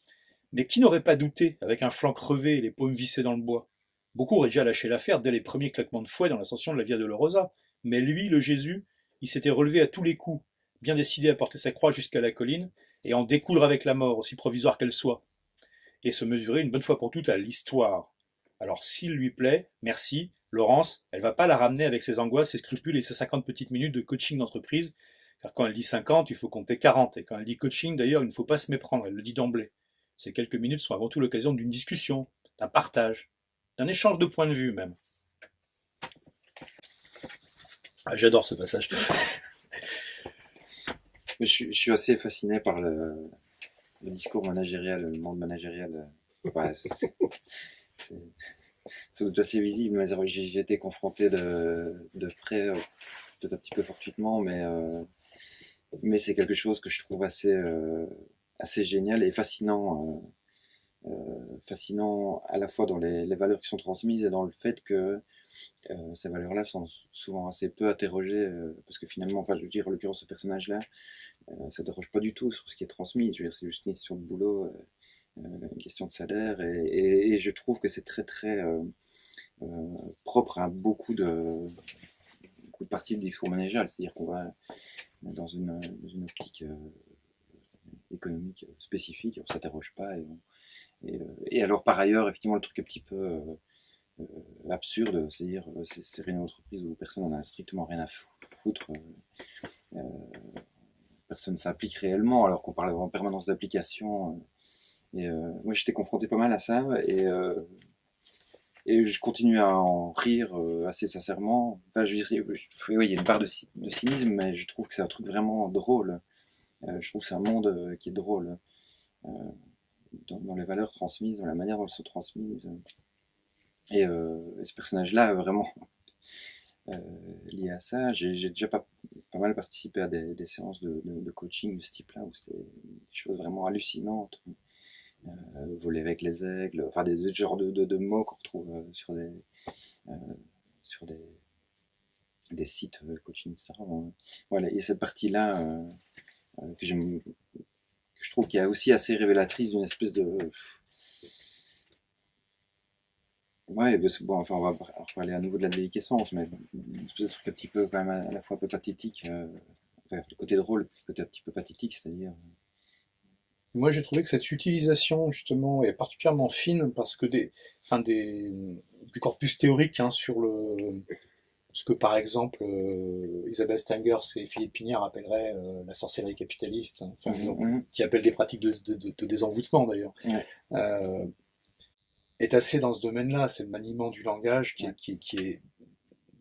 Mais qui n'aurait pas douté, avec un flanc crevé et les paumes vissées dans le bois? Beaucoup auraient déjà lâché l'affaire dès les premiers claquements de fouet dans l'ascension de la Via Dolorosa. Mais lui, le Jésus, il s'était relevé à tous les coups, bien décidé à porter sa croix jusqu'à la colline, et en découdre avec la mort, aussi provisoire qu'elle soit, et se mesurer une bonne fois pour toutes à l'histoire. Alors s'il lui plaît, merci, Laurence, elle va pas la ramener avec ses angoisses, ses scrupules et ses 50 petites minutes de coaching d'entreprise, car quand elle dit 50, il faut compter 40, et quand elle dit coaching, d'ailleurs, il ne faut pas se méprendre, elle le dit d'emblée. Ces quelques minutes sont avant tout l'occasion d'une discussion, d'un partage, d'un échange de points de vue même. Ah, j'adore ce passage. Je suis assez fasciné par le discours managérial, le monde managérial. Ouais, c'est sans doute assez visible, mais j'ai été confronté de près, peut-être un petit peu fortuitement, mais c'est quelque chose que je trouve assez génial et fascinant. Fascinant à la fois dans les valeurs qui sont transmises et dans le fait que ces valeurs-là sont souvent assez peu interrogées, parce que finalement, enfin, je veux dire, en l'occurrence, ce personnage-là, ça ne déroge pas du tout sur ce qui est transmis. Je veux dire, c'est juste une question de boulot, une question de salaire, et je trouve que c'est très très propre à beaucoup de parties du discours managérial. C'est-à-dire qu'on va dans une optique économique spécifique, on ne s'interroge pas. Et alors par ailleurs, effectivement, le truc un petit peu absurde, c'est-à-dire c'est une entreprise où personne n'en a strictement rien à foutre, personne ne s'applique réellement, alors qu'on parle en permanence d'application. Moi, j'étais confronté pas mal à ça, et je continue à en rire assez sincèrement. Enfin, je dirais, oui, il y a une part de cynisme, mais je trouve que c'est un truc vraiment drôle. Je trouve que c'est un monde qui est drôle. Dans les valeurs transmises, dans la manière dont elles sont transmises. Et ce personnage-là, vraiment lié à ça, j'ai déjà pas mal participé à des séances de coaching de ce type-là, où c'était des choses vraiment hallucinantes. Voler avec les aigles, enfin des genres de mots qu'on retrouve sur des sites coaching, etc. Voilà, et cette partie-là que je trouve qu'il y a aussi assez révélatrice d'une espèce de... Ouais, bon, enfin, on va reparler à nouveau de la déliquescence, mais une espèce de truc un petit peu, quand même, à la fois un peu pathétique, enfin, le côté drôle, le côté un petit peu pathétique, c'est-à-dire... Moi, j'ai trouvé que cette utilisation, justement, est particulièrement fine parce que du corpus théorique sur ce que, par exemple, Isabelle Stengers et Philippe Pignard appelleraient la sorcellerie capitaliste, donc, qui appellent des pratiques de désenvoûtement, d'ailleurs, Ouais. est assez dans ce domaine-là. C'est le maniement du langage qui est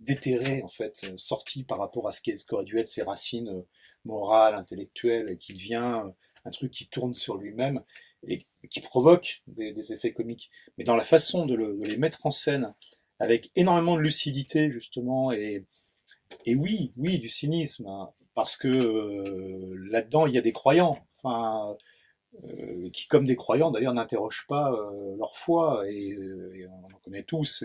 déterré, en fait, sorti par rapport à ce qu'auraient dû être ses racines morales, intellectuelles, et qui devient un truc qui tourne sur lui-même et qui provoque des effets comiques. Mais dans la façon de les mettre en scène, avec énormément de lucidité, justement, et oui, du cynisme, hein, parce que là-dedans, il y a des croyants, enfin, qui, comme des croyants, d'ailleurs, n'interrogent pas leur foi, et on en connaît tous,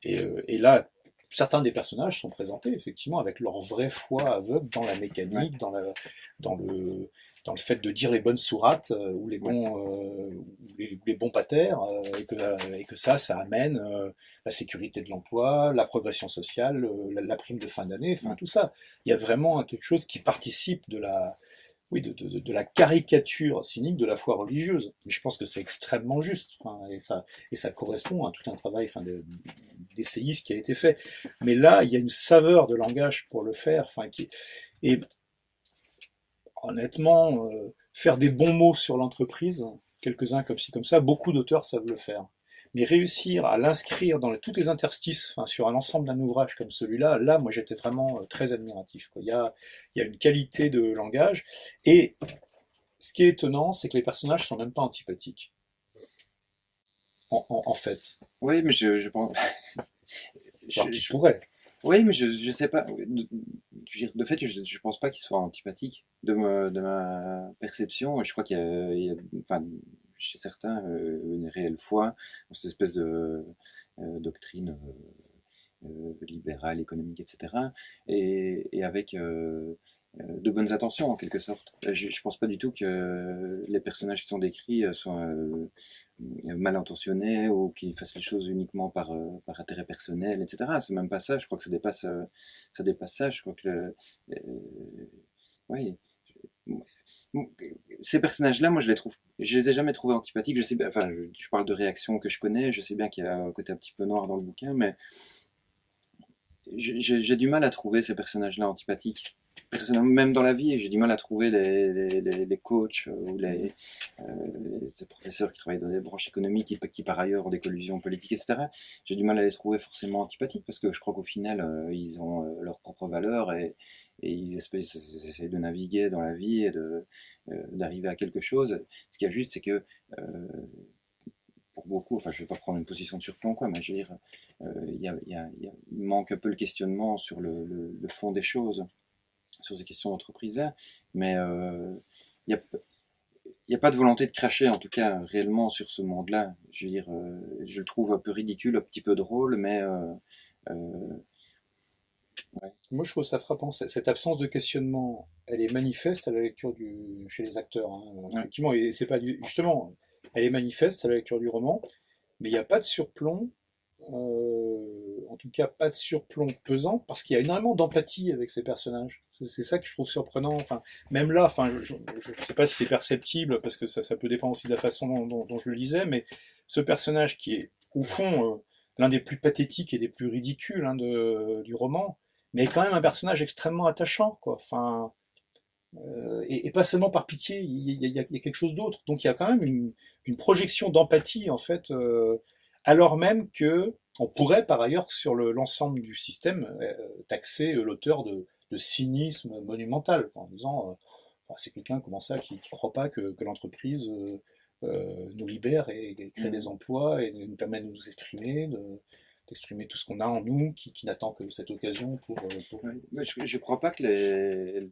et là, certains des personnages sont présentés, effectivement, avec leur vraie foi aveugle dans la mécanique, dans le fait de dire les bonnes sourates ou les bons patères, et que ça amène la sécurité de l'emploi, la progression sociale, la prime de fin d'année, enfin tout ça. Il y a vraiment quelque chose qui participe de la caricature cynique de la foi religieuse. Mais je pense que c'est extrêmement juste, et ça correspond à tout un travail d'essayisme qui a été fait. Mais là, il y a une saveur de langage pour le faire. Et honnêtement, faire des bons mots sur l'entreprise, quelques-uns comme ci, comme ça, beaucoup d'auteurs savent le faire. Mais réussir à l'inscrire dans tous les interstices, sur un ensemble d'un ouvrage comme celui-là, là, moi, j'étais vraiment très admiratif, quoi. Il y a une qualité de langage. Et ce qui est étonnant, c'est que les personnages sont même pas antipathiques, en fait. Oui, mais je pense. Alors qu'ils pourraient. Oui, mais je sais pas. De fait, je pense pas qu'ils soient antipathiques. De ma perception, je crois enfin, chez certains, une réelle foi dans cette espèce de doctrine libérale, économique, etc. Et avec de bonnes intentions, en quelque sorte. Je pense pas du tout que les personnages qui sont décrits soient mal intentionnés ou qui fassent les choses uniquement par intérêt personnel, etc. C'est même pas ça. Je crois que ça dépasse ça. Je crois que oui. Ces personnages-là, moi, je les ai jamais trouvés antipathiques. Je sais, enfin, je parle de réactions que je connais. Je sais bien qu'il y a un côté un petit peu noir dans le bouquin, mais j'ai du mal à trouver ces personnages-là antipathiques. Personnellement, même dans la vie, j'ai du mal à trouver les coachs ou les professeurs qui travaillent dans des branches économiques qui par ailleurs ont des collusions politiques, etc. J'ai du mal à les trouver forcément antipathiques parce que je crois qu'au final, ils ont leurs propres valeurs et ils essaient de naviguer dans la vie et d'arriver à quelque chose. Ce qu'il y a juste, c'est que pour beaucoup, enfin je vais pas prendre une position de surplomb, quoi, mais je veux dire, il manque un peu le questionnement sur le fond des choses, sur ces questions d'entreprise-là, mais il n'y a pas de volonté de cracher, en tout cas, réellement sur ce monde-là. Je veux dire, je le trouve un peu ridicule, un petit peu drôle, mais ouais. Moi, je trouve ça frappant. Cette absence de questionnement, elle est manifeste à la lecture chez les acteurs, hein. Ouais. Effectivement, et c'est pas justement, elle est manifeste à la lecture du roman, mais il n'y a pas de surplomb, en tout cas pas de surplomb pesant, parce qu'il y a énormément d'empathie avec ces personnages. C'est ça que je trouve surprenant. Enfin, même là, je ne sais pas si c'est perceptible, parce que ça peut dépendre aussi de la façon dont je le lisais, mais ce personnage qui est, au fond, l'un des plus pathétiques et des plus ridicules, hein, du roman, mais quand même un personnage extrêmement attachant, quoi. Enfin, et pas seulement par pitié, il y a quelque chose d'autre. Donc il y a quand même une projection d'empathie, en fait, alors même que on pourrait par ailleurs sur l'ensemble du système taxer l'auteur de cynisme monumental, quoi, en disant enfin, c'est quelqu'un comment ça qui croit pas que l'entreprise nous libère et crée des emplois et nous permet de nous exprimer, d'exprimer tout ce qu'on a en nous, qui n'attend que cette occasion pour... Ouais. Mais je crois pas que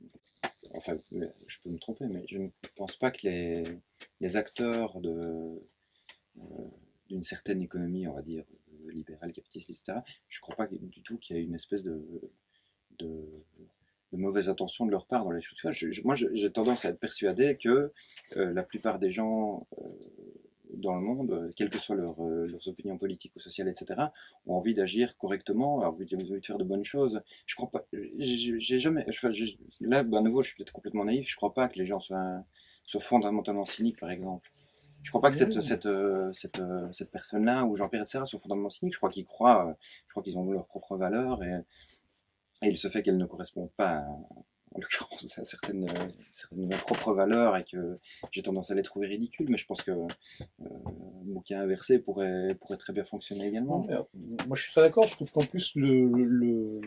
enfin, je peux me tromper, mais je ne pense pas que les acteurs d'une certaine économie, on va dire, libérale, capitaliste, etc., je ne crois pas du tout qu'il y ait une espèce de, de mauvaise intention de leur part dans les choses. Moi, j'ai tendance à être persuadé que la plupart des gens dans le monde, quelles que soient leurs opinions politiques ou sociales, etc., ont envie d'agir correctement, ont envie de faire de bonnes choses. Je crois pas, j'ai jamais, là, à nouveau, je suis peut-être complètement naïf, je crois pas que les gens soient fondamentalement cyniques, par exemple. Je crois pas que cette personne-là, ou Jean-Pierre, etc., soit fondamentalement cynique. Je crois qu'ils ont leurs propres valeurs, et il se fait qu'elles ne correspondent pas en l'occurrence à certaines de mes propres valeurs, et que j'ai tendance à les trouver ridicules, mais je pense que un bouquin inversé pourrait très bien fonctionner également. Moi je suis très d'accord, je trouve qu'en plus le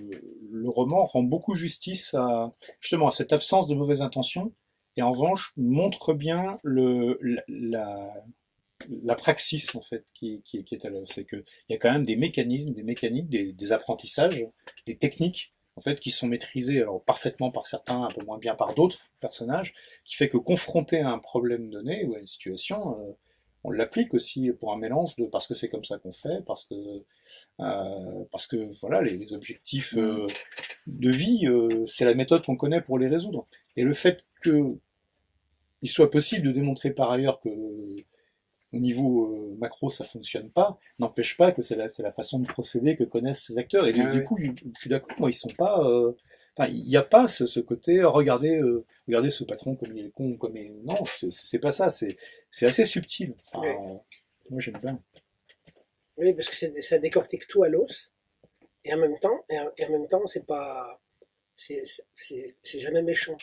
roman rend beaucoup justice justement à cette absence de mauvaise intention, et en revanche montre bien la praxis en fait qui est à l'œuvre. C'est qu'il y a quand même des mécanismes, des apprentissages, des techniques en fait, qui sont maîtrisés alors parfaitement par certains, un peu moins bien par d'autres personnages, qui fait que confronté à un problème donné ou à une situation, on l'applique aussi pour un mélange de parce que c'est comme ça qu'on fait, parce que voilà les objectifs de vie, c'est la méthode qu'on connaît pour les résoudre. Et le fait que il soit possible de démontrer par ailleurs que au niveau macro ça fonctionne pas, n'empêche pas que c'est la façon de procéder que connaissent ces acteurs. Et du coup, je suis d'accord, moi ils sont pas... Enfin, il n'y a pas ce côté, regardez ce patron comme il est con, comme il... Non, c'est pas ça, c'est assez subtil. Enfin, moi j'aime bien. Oui, parce que ça décortique tout à l'os, et en même temps, c'est pas, c'est jamais méchant.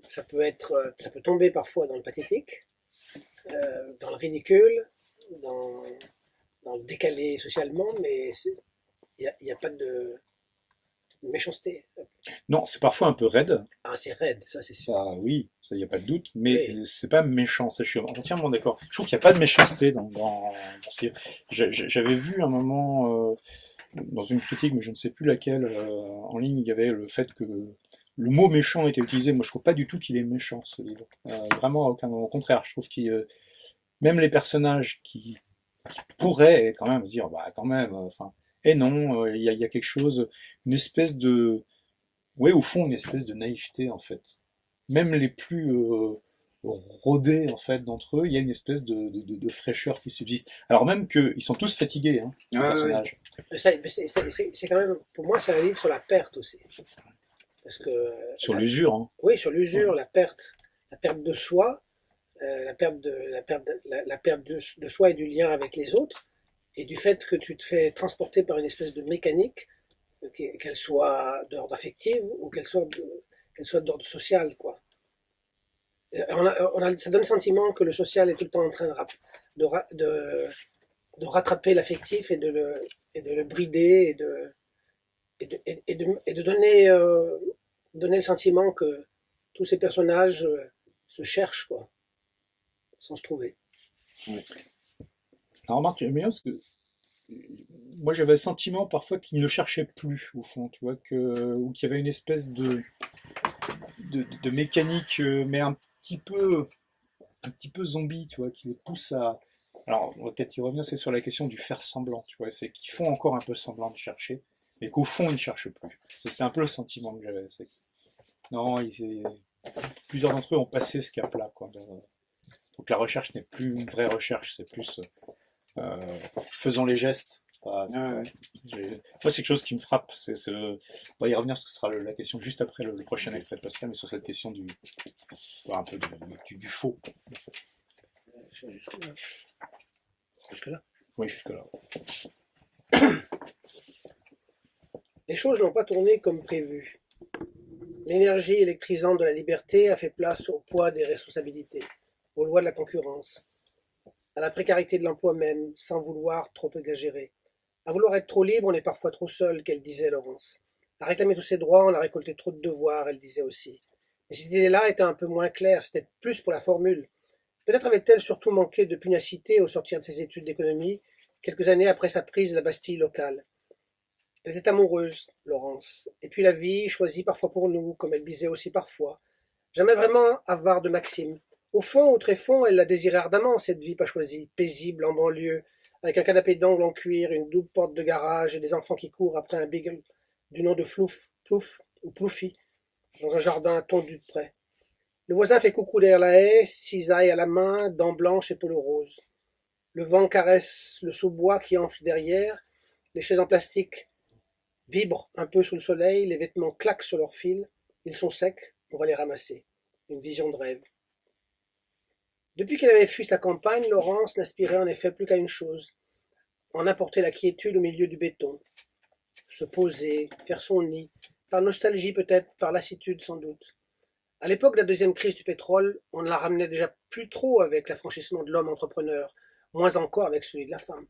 Ça peut tomber parfois dans le pathétique, dans le ridicule, dans, dans le décalé socialement, mais il y a pas de méchanceté. Non, c'est parfois un peu raide. Ah, c'est raide, ça c'est sûr. Ça, oui, ça y a pas de doute. Mais Oui. c'est pas méchant. Ça, je suis entièrement d'accord. Je trouve qu'il n'y a pas de méchanceté dans ce livre. J'avais vu un moment dans une critique, mais je ne sais plus laquelle, en ligne, il y avait le fait que le mot méchant était utilisé. Moi, je trouve pas du tout qu'il est méchant, ce livre. Vraiment, à aucun moment. Au contraire, je trouve qu'il, même les personnages qui pourraient quand même se dire, bah, quand même, enfin, et non, il y a quelque chose, une espèce de, ouais, au fond, une espèce de naïveté, en fait. Même les plus rodés, en fait, d'entre eux, il y a une espèce de fraîcheur qui subsiste. Alors même qu'ils sont tous fatigués, hein, ces Ouais, ouais, ouais. personnages. C'est quand même, pour moi, c'est un livre sur la perte aussi. Parce que, Sur l'usure, hein. oui, sur Ouais. l'usure, la perte de soi, la perte de soi et du lien avec les autres, et du fait que tu te fais transporter par une espèce de mécanique, qu'elle soit d'ordre affectif ou qu'elle soit d'ordre social, quoi. Ça donne le sentiment que le social est tout le temps en train de, de rattraper l'affectif et de le brider et de donner, donner le sentiment que tous ces personnages se cherchent, quoi, sans se trouver. Alors remarque, j'aime bien parce que moi j'avais le sentiment parfois qu'ils ne cherchaient plus, au fond, tu vois, ou qu'il y avait une espèce de mécanique, mais un petit peu zombie, tu vois, qui les pousse à. Alors, on va peut-être y revenir, c'est sur la question du faire semblant, tu vois, c'est qu'ils font encore un peu semblant de chercher, mais qu'au fond, ils ne cherchent plus. C'est un peu le sentiment que j'avais. Non, plusieurs d'entre eux ont passé ce cap-là, quoi. Donc la recherche n'est plus une vraie recherche, c'est plus faisons les gestes. Ouais, ouais. Moi, c'est quelque chose qui me frappe. On va y revenir, ce sera la question juste après le prochain extrait de Pascal, mais sur cette question un peu du faux. En fait. Jusque là. Oui, jusque-là. Les choses n'ont pas tourné comme prévu. L'énergie électrisante de la liberté a fait place au poids des responsabilités, aux lois de la concurrence, à la précarité de l'emploi même, sans vouloir trop exagérer. À vouloir être trop libre, on est parfois trop seul, qu'elle disait Laurence. À réclamer tous ses droits, on a récolté trop de devoirs, elle disait aussi. Mais cette idée-là était un peu moins claire, c'était plus pour la formule. Peut-être avait-elle surtout manqué de pugnacité au sortir de ses études d'économie, quelques années après sa prise de la Bastille locale. Elle était amoureuse, Laurence, et puis la vie choisit parfois pour nous, comme elle disait aussi parfois. Jamais vraiment avare de Maxime. Au fond, au tréfonds, elle la désirait ardemment, cette vie pas choisie, paisible en banlieue, avec un canapé d'angle en cuir, une double porte de garage et des enfants qui courent après un beagle du nom de Flouf, Plouf ou Ploufi, dans un jardin tondu de près. Le voisin fait coucou derrière la haie, cisaille à la main, dents blanches et polo rose. Le vent caresse le sous-bois qui enfle derrière, les chaises en plastique vibrent un peu sous le soleil, les vêtements claquent sur leurs fils, ils sont secs, on va les ramasser. Une vision de rêve. Depuis qu'elle avait fui sa campagne, Laurence n'aspirait en effet plus qu'à une chose, en apporter la quiétude au milieu du béton. Se poser, faire son nid, par nostalgie peut-être, par lassitude sans doute. À l'époque de la deuxième crise du pétrole, on ne la ramenait déjà plus trop avec l'affranchissement de l'homme entrepreneur, moins encore avec celui de la femme.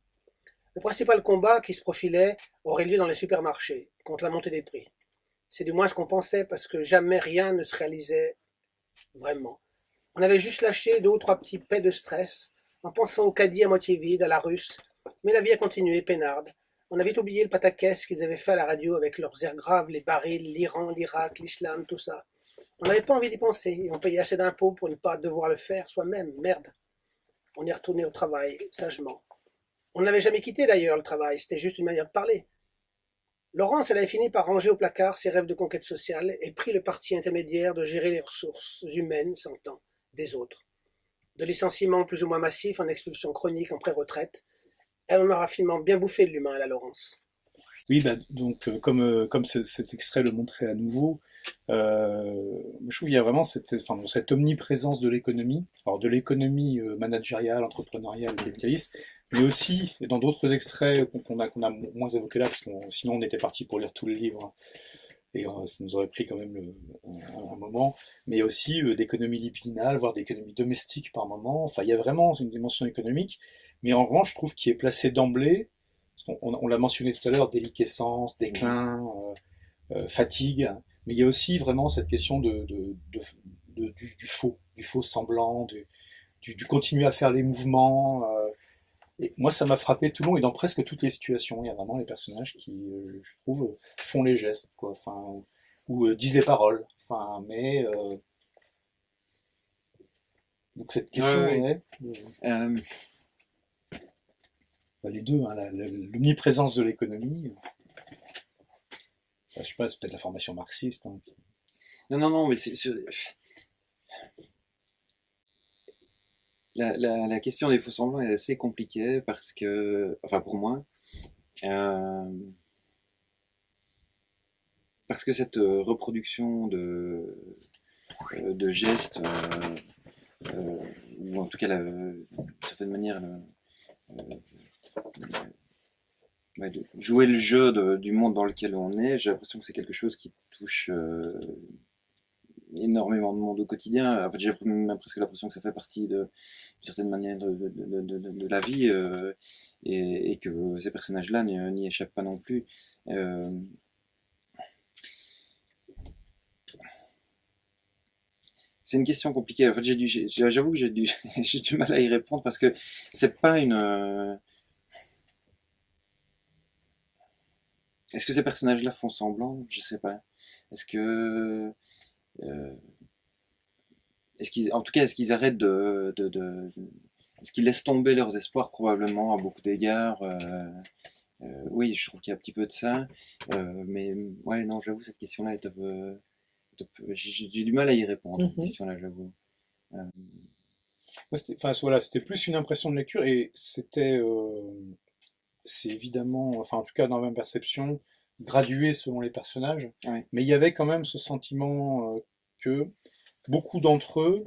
Le principal combat qui se profilait aurait lieu dans les supermarchés, contre la montée des prix. C'est du moins ce qu'on pensait, parce que jamais rien ne se réalisait vraiment. On avait juste lâché 2 ou 3 petits pets de stress, en pensant au caddie à moitié vide, à la russe, mais la vie a continué, peinarde. On avait oublié le pataquès qu'ils avaient fait à la radio avec leurs airs graves, les barils, l'Iran, l'Irak, l'islam, tout ça. On n'avait pas envie d'y penser, et on payait assez d'impôts pour ne pas devoir le faire soi-même, merde. On est retourné au travail, sagement. On n'avait jamais quitté d'ailleurs le travail, c'était juste une manière de parler. Laurence, elle avait fini par ranger au placard ses rêves de conquête sociale et pris le parti intermédiaire de gérer les ressources humaines, s'entend, des autres. De licenciements plus ou moins massifs en expulsion chronique en pré-retraite, elle en aura finalement bien bouffé de l'humain, la Laurence. Oui, bah, donc comme cet extrait le montrait à nouveau, je trouve qu'il y a vraiment enfin, bon, cette omniprésence de l'économie, alors de l'économie managériale, entrepreneuriale, capitaliste, mais aussi et dans d'autres extraits qu'on a moins évoqués là, parce que sinon on était parti pour lire tous les livres, hein, et ça nous aurait pris quand même un moment, mais aussi d'économie libidinale, voire d'économie domestique par moment. Enfin, il y a vraiment une dimension économique, mais en revanche, je trouve qu'il est placé d'emblée, parce on l'a mentionné tout à l'heure, déliquescence, déclin, fatigue, mais il y a aussi vraiment cette question du faux semblant, du continuer à faire les mouvements. Et moi, ça m'a frappé tout le long et dans presque toutes les situations. Il y a vraiment les personnages qui, je trouve, font les gestes, quoi, enfin, ou disent les paroles. Enfin, mais donc cette question, Ouais, ouais. ouais, Euh, bah, les deux, hein, l'omniprésence de l'économie. Je sais pas, c'est peut-être la formation marxiste, hein. non, non, non, mais la question des faux semblants est assez compliquée parce que, enfin pour moi, euh, parce que cette reproduction de gestes, ou en tout cas, d'une certaine manière, ouais, de jouer le jeu du monde dans lequel on est, j'ai l'impression que c'est quelque chose qui touche énormément de monde au quotidien. En fait, j'ai même presque l'impression que ça fait partie d'une certaine manière de la vie, et que ces personnages-là n'y échappent pas non plus. Euh, c'est une question compliquée. En fait, j'avoue que j'ai du mal à y répondre parce que c'est pas une. Est-ce que ces personnages-là font semblant? Je sais pas. Est-ce que euh, en tout cas, est-ce qu'ils arrêtent est-ce qu'ils laissent tomber leurs espoirs probablement à beaucoup d'égards? Oui, je trouve qu'il y a un petit peu de ça. Mais ouais, non, j'avoue, cette question-là est un peu. J'ai du mal à y répondre, cette Mhm. question-là, j'avoue. Euh, Moi, enfin, voilà, c'était plus une impression de lecture et c'est évidemment, enfin en tout cas dans ma perception, gradué selon les personnages, ouais, mais il y avait quand même ce sentiment que beaucoup d'entre eux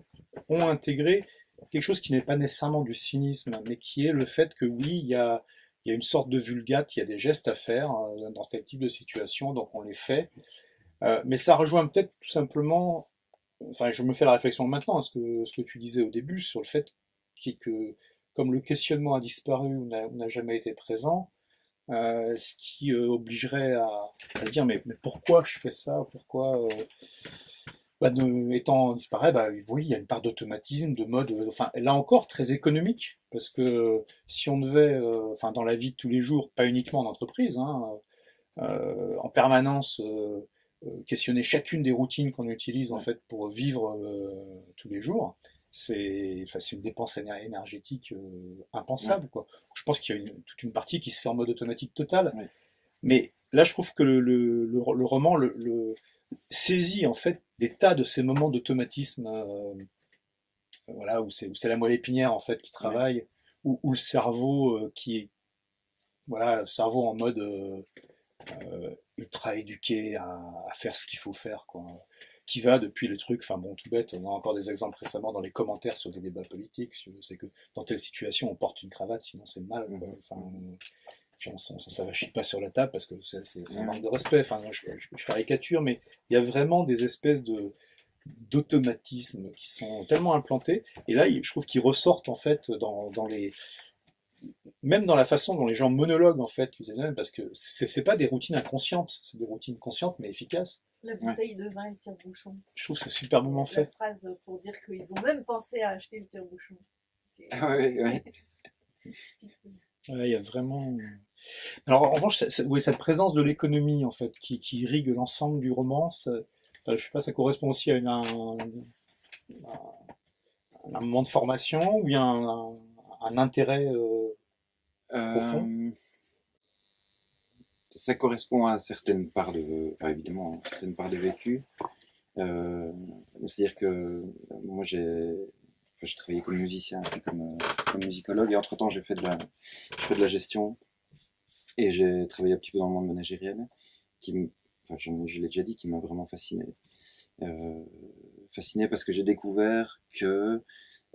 ont intégré quelque chose qui n'est pas nécessairement du cynisme, mais qui est le fait que oui, il y a une sorte de vulgate, il y a des gestes à faire dans tel type de situation, donc on les fait. Mais ça rejoint peut-être tout simplement, enfin je me fais la réflexion maintenant à ce que tu disais au début sur le fait que comme le questionnement a disparu ou n'a jamais été présent, ce qui obligerait à se dire mais pourquoi je fais ça, pourquoi bah, étant disparaît, bah, oui, il y a une part d'automatisme, de mode, enfin, là encore, très économique, parce que si on devait, enfin, dans la vie de tous les jours, pas uniquement en entreprise, hein, en permanence, questionner chacune des routines qu'on utilise, en ouais, fait, pour vivre tous les jours, enfin, c'est une dépense énergétique ouais, impensable, quoi. Je pense qu'il y a toute une partie qui se fait en mode automatique total, ouais, mais là, je trouve que le roman saisit en fait des tas de ces moments d'automatisme, voilà, où c'est la moelle épinière en fait qui ouais, travaille, où le cerveau qui est, voilà, le cerveau en mode ultra éduqué à faire ce qu'il faut faire, quoi. Qui va depuis le truc, enfin bon, tout bête, on a encore des exemples récemment dans les commentaires sur des débats politiques, c'est que dans telle situation on porte une cravate, sinon c'est mal, quoi. mhm, Enfin, puis on s'en s'avachit pas sur la table parce que c'est un ouais, manque de respect. Enfin, je caricature, mais il y a vraiment des espèces d'automatismes qui sont tellement implantés. Et là, je trouve qu'ils ressortent en fait même dans la façon dont les gens monologuent en fait, parce que c'est pas des routines inconscientes, c'est des routines conscientes mais efficaces. La ouais. bouteille de vin et le tire-bouchon. Je trouve que c'est superbement La fait. phrase pour dire qu'ils ont même pensé à acheter le tire-bouchon. Ah ouais, ouais. Ouais, il y a vraiment. Alors en revanche, oui, cette présence de l'économie en fait qui irrigue l'ensemble du roman, je sais pas, ça correspond aussi à un moment de formation ou il y a un intérêt profond. Euh, Ça correspond à certaines parts enfin, évidemment, à certaines parts de vécu. Euh, C'est-à-dire que moi j'ai travaillé comme musicien puis comme musicologue et entre-temps je fais de la gestion. Et j'ai travaillé un petit peu dans le monde managériel, enfin, je l'ai déjà dit, qui m'a vraiment fasciné. Fasciné parce que j'ai découvert que,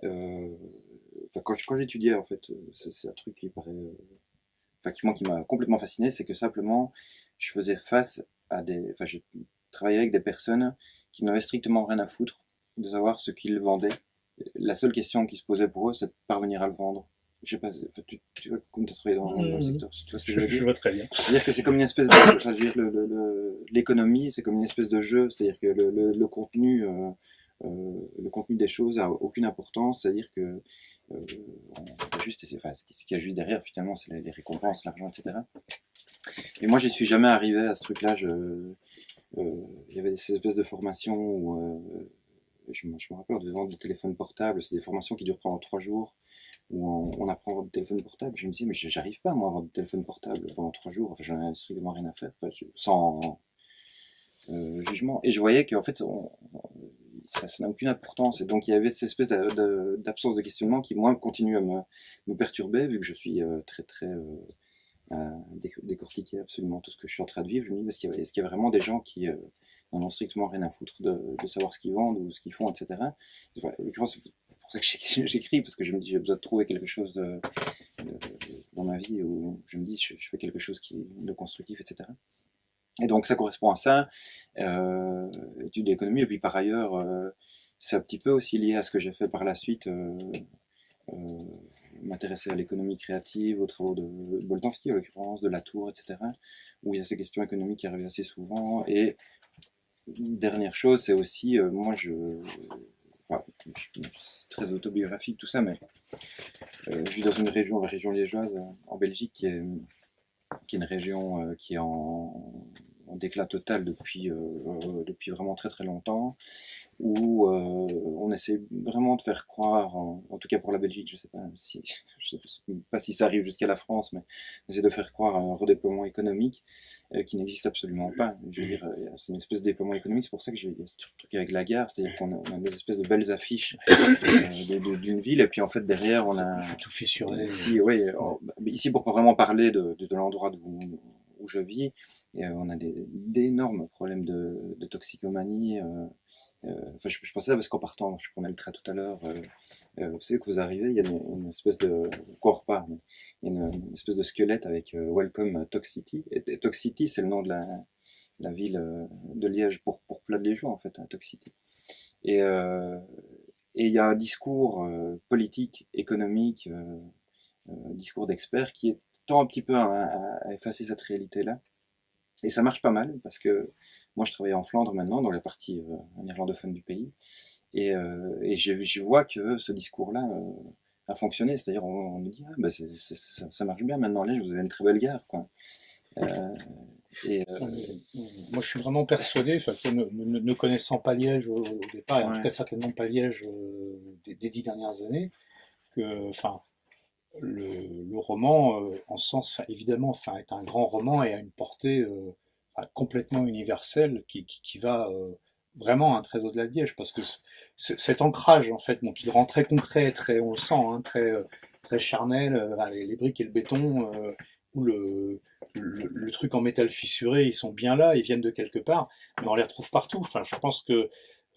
enfin, quand j'étudiais, en fait, c'est un truc qui paraît, enfin, qui m'a complètement fasciné, c'est que simplement, je faisais face enfin, je travaillais avec des personnes qui n'avaient strictement rien à foutre de savoir ce qu'ils vendaient. La seule question qui se posait pour eux, c'est de parvenir à le vendre. Je sais pas, enfin, tu vois, comme tu as travaillé dans le secteur, tu vois ce que je veux Je dire? vois très bien. C'est-à-dire que c'est comme une espèce de, enfin, je veux dire, l'économie, c'est comme une espèce de jeu, c'est-à-dire que le contenu des choses a aucune importance, c'est-à-dire que enfin, ce qu'il y a juste derrière, finalement, c'est les récompenses, l'argent, etc. Et moi, j'y suis jamais arrivé à ce truc-là. Il y avait ces espèces de formations où je me rappelle, on devait vendre du téléphone portable. C'est des formations qui durent pendant 3 jours où on apprend à vendre du téléphone portable. Je me dis, mais j'arrive pas, moi, à vendre du téléphone portable pendant 3 jours. Enfin, j'en ai strictement rien à faire, enfin, sans jugement. Et je voyais qu'en fait, ça n'a aucune importance. Et donc, il y avait cette espèce d'absence de questionnement qui, moi, continue à me perturber, vu que je suis très, très à décortiquer absolument tout ce que je suis en train de vivre. Je me dis, est-ce qu'il y a vraiment des gens qui n'en ont strictement rien à foutre de savoir ce qu'ils vendent ou ce qu'ils font, etc. Enfin, en l'occurrence, c'est pour ça que j'écris, parce que je me dis, j'ai besoin de trouver quelque chose dans ma vie où je me dis, je fais quelque chose qui est de constructif, etc. Et donc ça correspond à ça, études d'économie, et puis par ailleurs, c'est un petit peu aussi lié à ce que j'ai fait par la suite, euh, m'intéresser à l'économie créative, aux travaux de Boltanski en l'occurrence, de Latour, etc., où il y a ces questions économiques qui arrivent assez souvent. Et dernière chose, c'est aussi, moi enfin, c'est très autobiographique tout ça, mais je vis dans une région, la région liégeoise, en Belgique, qui est une région qui est en déclin total depuis vraiment très très longtemps, où on essaie vraiment de faire croire, en tout cas pour la Belgique, je sais pas si ça arrive jusqu'à la France, mais on essaie de faire croire à un redéploiement économique qui n'existe absolument pas. Je veux dire, c'est une espèce de déploiement économique, c'est pour ça que j'ai ce truc avec la gare, c'est-à-dire qu'on a des espèces de belles affiches d'une ville, et puis en fait derrière on a... C'est tout fissuré. Ici, oui, ici pour pas vraiment parler de l'endroit où je vis, on a d'énormes problèmes de toxicomanie. Enfin, je pensais ça parce qu'en partant, je prenais le train tout à l'heure. Vous savez que vous arrivez, il y a une espèce de. Quoi, on repart, mais il y a une espèce de squelette avec Welcome Tox City. Et Tox City, c'est le nom de la ville de Liège pour plat de Liégeois, en fait, hein, Tox City. Et il y a un discours politique, économique, discours d'experts qui tend un petit peu à effacer cette réalité-là. Et ça marche pas mal parce que moi je travaille en Flandre maintenant, dans la partie néerlandophone du pays, et je vois que ce discours-là a fonctionné. C'est-à-dire on me dit, ah, bah, ça marche bien maintenant, là, vous avez une très belle gare, quoi. Euh, et, Moi, je suis vraiment persuadé, enfin, ne connaissant pas Liège au départ, et en tout ouais, cas certainement pas Liège des 10 dernières années, que, enfin, le roman, en sens, enfin, évidemment, enfin, est un grand roman et a une portée enfin, complètement universelle qui va vraiment très au-delà de Liège, parce que cet ancrage, en fait, donc il rend très concret, très, on le sent, hein, très, très charnel, les briques et le béton, ou le truc en métal fissuré, ils sont bien là, ils viennent de quelque part, mais on les retrouve partout. Enfin, je pense que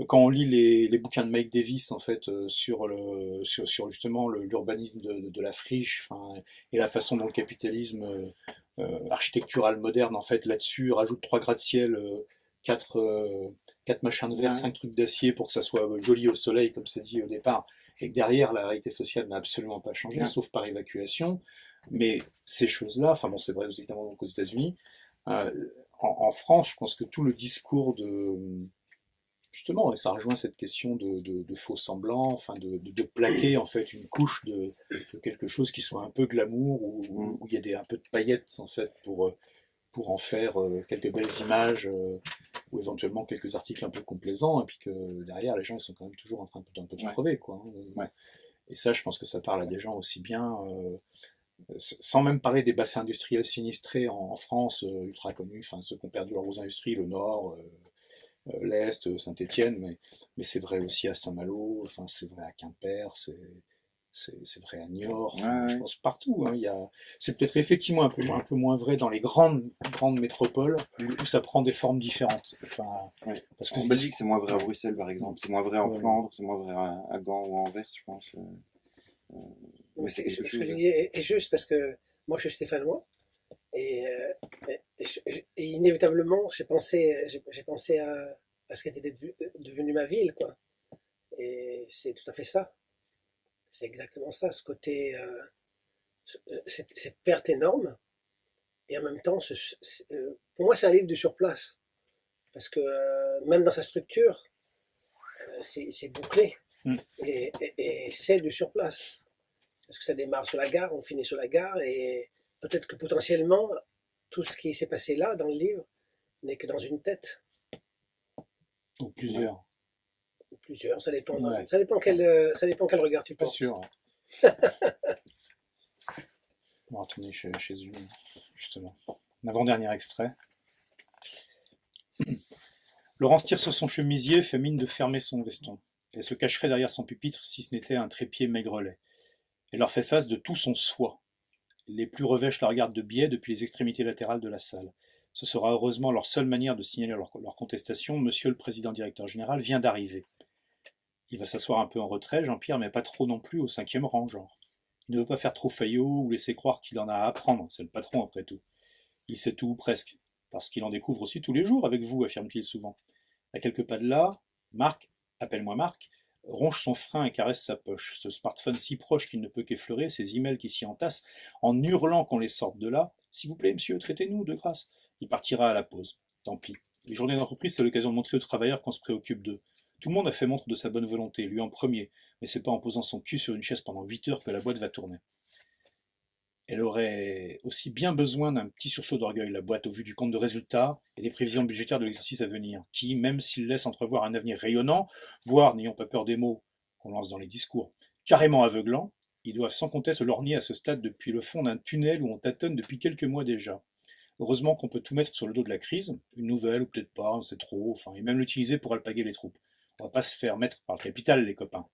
quand on lit les bouquins de Mike Davis en fait sur justement l'urbanisme de la friche, enfin, et la façon dont le capitalisme architectural moderne en fait là-dessus rajoute 3 gratte-ciel, quatre, quatre machins de verre, ouais, 5 trucs d'acier pour que ça soit joli au soleil comme c'est dit au départ, et que derrière la réalité sociale n'a absolument pas changé ouais, sauf par évacuation. Mais ces choses-là, enfin bon c'est vrai évidemment aux États-Unis, euh, en France je pense que tout le discours de justement, et ça rejoint cette question de faux semblants, enfin de plaquer en fait une couche de quelque chose qui soit un peu glamour, mm, où il y a un peu de paillettes en fait pour en faire quelques belles images ou éventuellement quelques articles un peu complaisants, et puis que derrière les gens ils sont quand même toujours en train d'un peu de ouais, crever quoi, hein. ouais, Et ça, je pense que ça parle à des gens aussi bien, sans même parler des bassins industriels sinistrés en France, ultra connus, enfin ceux qui ont perdu leurs grosses industries, le Nord, l'Est, Saint-Étienne, mais c'est vrai aussi à Saint-Malo, enfin c'est vrai à Quimper, c'est vrai à Niort, Ouais, je ouais. pense partout. Hein, c'est peut-être effectivement un peu moins vrai dans les grandes métropoles où ça prend des formes différentes. Enfin, Ouais. parce que En Belgique, c'est moins vrai à Bruxelles, par exemple. C'est moins vrai en Ouais, Flandre, c'est moins vrai à Gand ou à Anvers, je pense. Euh, Donc, mais c'est quelque ce que chose. je dis est juste parce que moi, je suis stéphanois et, et inévitablement, j'ai pensé à ce qui était devenu ma ville, quoi. Et c'est tout à fait ça. C'est exactement ça, ce côté, cette perte énorme. Et en même temps, pour moi, c'est un livre du surplace. Parce que même dans sa structure, c'est bouclé. Mm. Et c'est du surplace. Parce que ça démarre sur la gare, on finit sur la gare, et peut-être que potentiellement, tout ce qui s'est passé là, dans le livre, n'est que dans une tête, ou plusieurs. ou plusieurs, Ouais, ça dépend quel regard tu pas portes. sûr. On va retourner chez lui, justement. Un avant-dernier extrait. Laurence tire sur son chemisier, fait mine de fermer son veston. Elle se cacherait derrière son pupitre si ce n'était un trépied maigrelet. Elle leur fait face de tout son soi. Les plus revêches la regardent de biais depuis les extrémités latérales de la salle. Ce sera heureusement leur seule manière de signaler leur contestation. Monsieur le président directeur général vient d'arriver. Il va s'asseoir un peu en retrait, Jean-Pierre, mais pas trop non plus au 5e rang, genre. Il ne veut pas faire trop faillot ou laisser croire qu'il en a à apprendre, c'est le patron après tout. Il sait tout ou presque, parce qu'il en découvre aussi tous les jours avec vous, affirme-t-il souvent. À quelques pas de là, Marc, appelle-moi Marc, ronge son frein et caresse sa poche, ce smartphone si proche qu'il ne peut qu'effleurer, ses emails qui s'y entassent, en hurlant qu'on les sorte de là. S'il vous plaît, monsieur, traitez-nous, de grâce. Il partira à la pause. Tant pis. Les journées d'entreprise, c'est l'occasion de montrer aux travailleurs qu'on se préoccupe d'eux. Tout le monde a fait montre de sa bonne volonté, lui en premier, mais c'est pas en posant son cul sur une chaise pendant 8 heures que la boîte va tourner. Elle aurait aussi bien besoin d'un petit sursaut d'orgueil, la boîte, au vu du compte de résultats et des prévisions budgétaires de l'exercice à venir, qui, même s'il laisse entrevoir un avenir rayonnant, voire, n'ayons pas peur des mots qu'on lance dans les discours, carrément aveuglants, ils doivent sans conteste lorgner à ce stade depuis le fond d'un tunnel où on tâtonne depuis quelques mois déjà. Heureusement qu'on peut tout mettre sur le dos de la crise, une nouvelle ou peut-être pas, c'est trop, enfin, et même l'utiliser pour alpaguer les troupes. On va pas se faire mettre par le capital, les copains.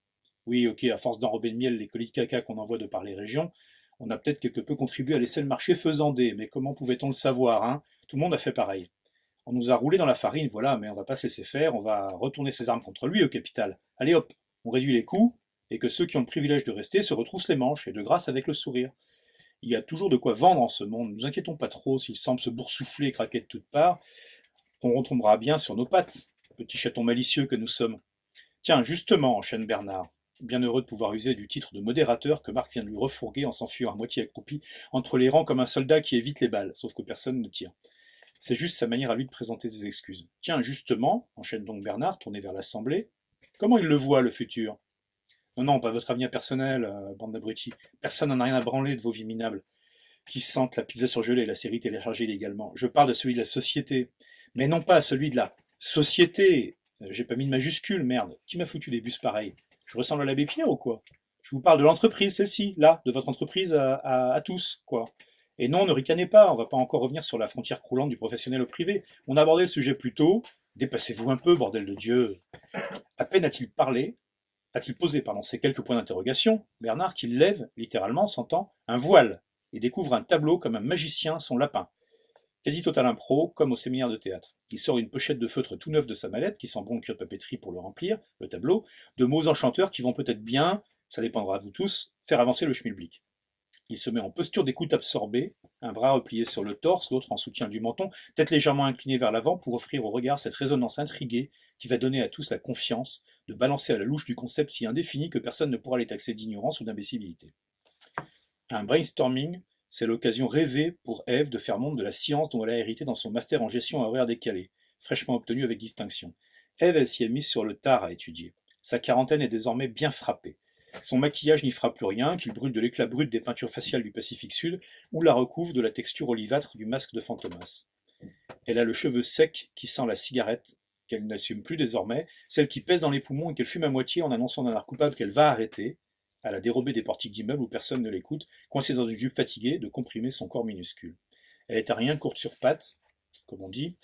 Oui, ok, à force d'enrober de miel les colis de caca qu'on envoie de par les régions, on a peut-être quelque peu contribué à laisser le marché faisander, mais comment pouvait-on le savoir, hein? Tout le monde a fait pareil. On nous a roulé dans la farine, voilà, mais on va pas se laisser faire, on va retourner ses armes contre lui au capital. Allez hop, on réduit les coûts, et que ceux qui ont le privilège de rester se retroussent les manches, et de grâce avec le sourire. Il y a toujours de quoi vendre en ce monde, ne nous inquiétons pas trop s'il semble se boursoufler et craquer de toutes parts, on retombera bien sur nos pattes, petits chatons malicieux que nous sommes. Tiens, justement, enchaîne Bernard, bien heureux de pouvoir user du titre de modérateur que Marc vient de lui refourguer en s'enfuyant à moitié accroupi entre les rangs comme un soldat qui évite les balles, sauf que personne ne tire. C'est juste sa manière à lui de présenter ses excuses. Tiens, justement, enchaîne donc Bernard, tourné vers l'Assemblée, comment il le voit, le futur? Non, non, pas votre avenir personnel, bande d'abrutis. Personne n'en a rien à branler de vos vies minables, qui sentent la pizza surgelée et la série téléchargée illégalement. Je parle de celui de la société, mais non pas celui de la société. J'ai pas mis de majuscule, merde. Qui m'a foutu des bus pareils? Je ressemble à l'abbé Pierre ou quoi? Je vous parle de l'entreprise, celle-ci, là, de votre entreprise à tous, quoi. Et non, ne ricanez pas, on va pas encore revenir sur la frontière croulante du professionnel au privé. On a abordé le sujet plus tôt. Dépassez-vous un peu, bordel de Dieu. À peine a-t-il posé ces quelques points d'interrogation, Bernard, qui lève, littéralement, s'entend, un voile, et découvre un tableau comme un magicien son lapin. Quasi total impro, comme au séminaire de théâtre. Il sort une pochette de feutre tout neuf de sa mallette, qui sent bon le cuir de papeterie pour le remplir, le tableau, de mots enchanteurs qui vont peut-être bien, ça dépendra de vous tous, faire avancer le schmilblick. Il se met en posture d'écoute absorbée, un bras replié sur le torse, l'autre en soutien du menton, tête légèrement inclinée vers l'avant pour offrir au regard cette résonance intriguée qui va donner à tous la confiance de balancer à la louche du concept si indéfini que personne ne pourra les taxer d'ignorance ou d'imbécilité. Un brainstorming, c'est l'occasion rêvée pour Ève de faire montre de la science dont elle a hérité dans son master en gestion à horaire décalé, fraîchement obtenu avec distinction. Ève, elle s'y est mise sur le tard à étudier. Sa quarantaine est désormais bien frappée. Son maquillage n'y fera plus rien, qu'il brûle de l'éclat brut des peintures faciales du Pacifique Sud ou la recouvre de la texture olivâtre du masque de Fantomas. Elle a le cheveu sec qui sent la cigarette, qu'elle n'assume plus désormais, celle qui pèse dans les poumons et qu'elle fume à moitié en annonçant d'un air coupable qu'elle va arrêter, à la dérobée des portiques d'immeubles où personne ne l'écoute, coincée dans une jupe fatiguée de comprimer son corps minuscule. Elle est à rien courte sur pattes, comme on dit,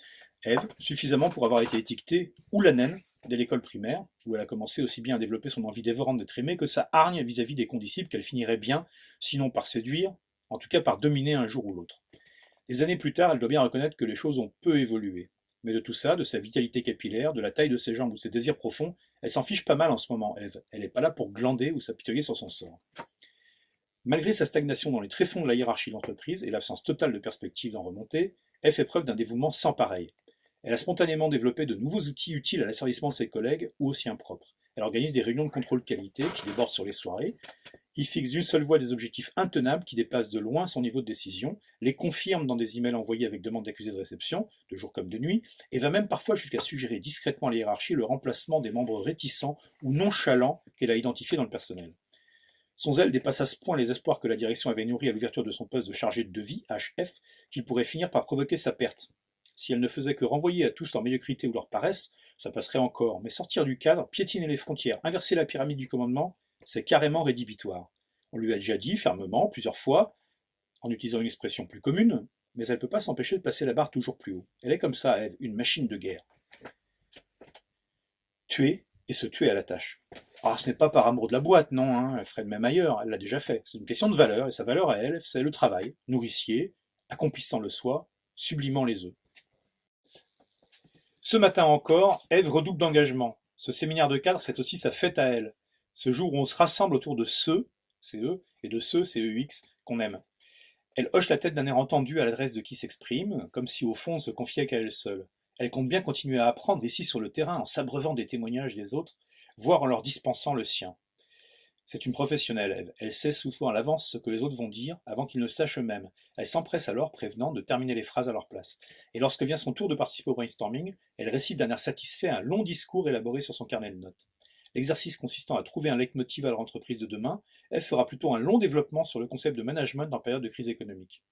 Ève, suffisamment pour avoir été étiquetée ou la naine, dès l'école primaire, où elle a commencé aussi bien à développer son envie dévorante d'être aimée que sa hargne vis-à-vis des condisciples qu'elle finirait bien, sinon par séduire, en tout cas par dominer un jour ou l'autre. Des années plus tard, elle doit bien reconnaître que les choses ont peu évolué. Mais de tout ça, de sa vitalité capillaire, de la taille de ses jambes ou de ses désirs profonds, elle s'en fiche pas mal en ce moment, Ève. Elle n'est pas là pour glander ou s'apitoyer sur son sort. Malgré sa stagnation dans les tréfonds de la hiérarchie de l'entreprise et l'absence totale de perspective d'en remonter, Ève fait preuve d'un dévouement sans pareil. Elle a spontanément développé de nouveaux outils utiles à l'asservissement de ses collègues ou aussi impropres. Elle organise des réunions de contrôle qualité qui débordent sur les soirées. Il fixe d'une seule voix des objectifs intenables qui dépassent de loin son niveau de décision, les confirme dans des emails envoyés avec demande d'accusé de réception, de jour comme de nuit, et va même parfois jusqu'à suggérer discrètement à la hiérarchie le remplacement des membres réticents ou nonchalants qu'elle a identifiés dans le personnel. Son zèle dépasse à ce point les espoirs que la direction avait nourris à l'ouverture de son poste de chargé de devis, HF, qu'il pourrait finir par provoquer sa perte. Si elle ne faisait que renvoyer à tous leur médiocrité ou leur paresse, ça passerait encore, mais sortir du cadre, piétiner les frontières, inverser la pyramide du commandement, c'est carrément rédhibitoire. On lui a déjà dit, fermement, plusieurs fois, en utilisant une expression plus commune, mais elle ne peut pas s'empêcher de placer la barre toujours plus haut. Elle est comme ça, Ève, une machine de guerre. Tuer et se tuer à la tâche. Alors ce n'est pas par amour de la boîte, non, hein, elle ferait de même ailleurs, elle l'a déjà fait. C'est une question de valeur, et sa valeur à elle, c'est le travail, nourricier, accomplissant le soi, sublimant les œufs. Ce matin encore, Ève redouble d'engagement. Ce séminaire de cadre, c'est aussi sa fête à elle. Ce jour où on se rassemble autour de ceux, c'est eux, et de ceux, c'est EX, qu'on aime. Elle hoche la tête d'un air entendu à l'adresse de qui s'exprime, comme si au fond on se confiait qu'à elle seule. Elle compte bien continuer à apprendre ici sur le terrain en s'abreuvant des témoignages des autres, voire en leur dispensant le sien. C'est une professionnelle, Ève. Elle sait souvent à l'avance ce que les autres vont dire avant qu'ils ne le sachent eux-mêmes. Elle s'empresse alors, prévenant, de terminer les phrases à leur place. Et lorsque vient son tour de participer au brainstorming, elle récite d'un air satisfait un long discours élaboré sur son carnet de notes. L'exercice consistant à trouver un leitmotiv à leur entreprise de demain, Ève fera plutôt un long développement sur le concept de management en période de crise économique.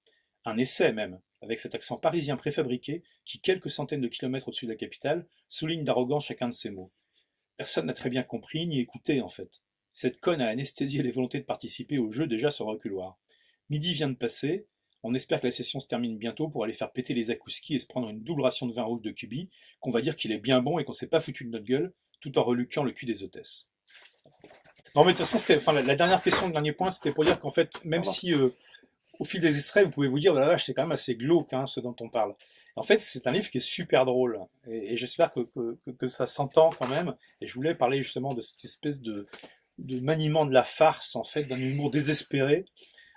Un essai même, avec cet accent parisien préfabriqué qui, quelques centaines de kilomètres au-dessus de la capitale, souligne d'arrogance chacun de ses mots. Personne n'a très bien compris ni écouté en fait. Cette conne a anesthésié les volontés de participer au jeu déjà sur le reculoir. Midi vient de passer, on espère que la session se termine bientôt pour aller faire péter les akouskis et se prendre une double ration de vin rouge de Cubi, qu'on va dire qu'il est bien bon et qu'on s'est pas foutu de notre gueule, tout en reluquant le cul des hôtesses. Non mais de toute façon, la dernière question, le dernier point, c'était pour dire qu'en fait, même si au fil des extraits, vous pouvez vous dire, voilà, c'est quand même assez glauque hein, ce dont on parle. En fait, c'est un livre qui est super drôle, et j'espère que ça s'entend quand même, et je voulais parler justement de cette espèce de maniement de la farce, en fait, d'un humour désespéré.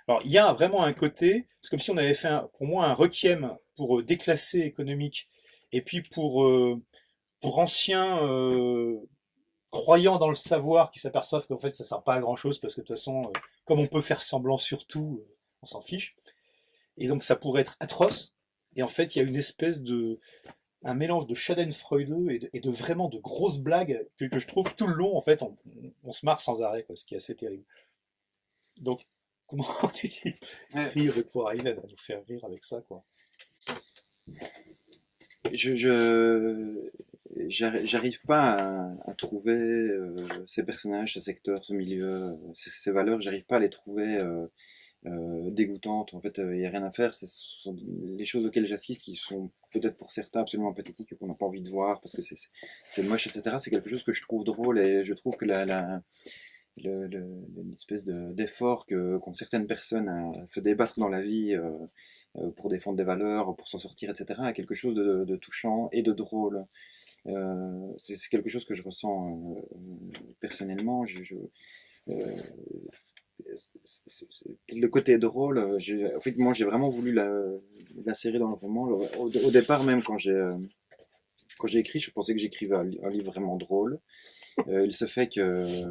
Alors, il y a vraiment un côté, c'est comme si on avait fait, pour moi, un requiem pour déclassé économique, et puis pour anciens croyants dans le savoir qui s'aperçoivent qu'en fait, ça sert pas à grand-chose, parce que de toute façon, comme on peut faire semblant sur tout, on s'en fiche. Et donc, ça pourrait être atroce. Et en fait, il y a une espèce un mélange de schadenfreude et de vraiment de grosses blagues que je trouve tout le long, en fait, on se marre sans arrêt, quoi, ce qui est assez terrible. Donc, comment tu dis rire pour arriver à nous faire rire avec ça, quoi. J'arrive pas à trouver ces personnages, ce secteur, ce milieu, ces valeurs, j'arrive pas à les trouver dégoûtantes. En fait, il n'y a rien à faire. Ce sont les choses auxquelles j'assiste qui sont peut-être pour certains absolument pathétiques et qu'on n'a pas envie de voir parce que c'est moche, etc. C'est quelque chose que je trouve drôle et je trouve que l'espèce d'effort qu'ont certaines personnes à se débattre dans la vie pour défendre des valeurs, pour s'en sortir, etc., a quelque chose de touchant et de drôle. C'est quelque chose que je ressens personnellement. Euh, le côté drôle, en fait, moi j'ai vraiment voulu l'insérer dans le roman. Au départ, même quand j'ai écrit, je pensais que j'écrivais un livre vraiment drôle. Il se fait que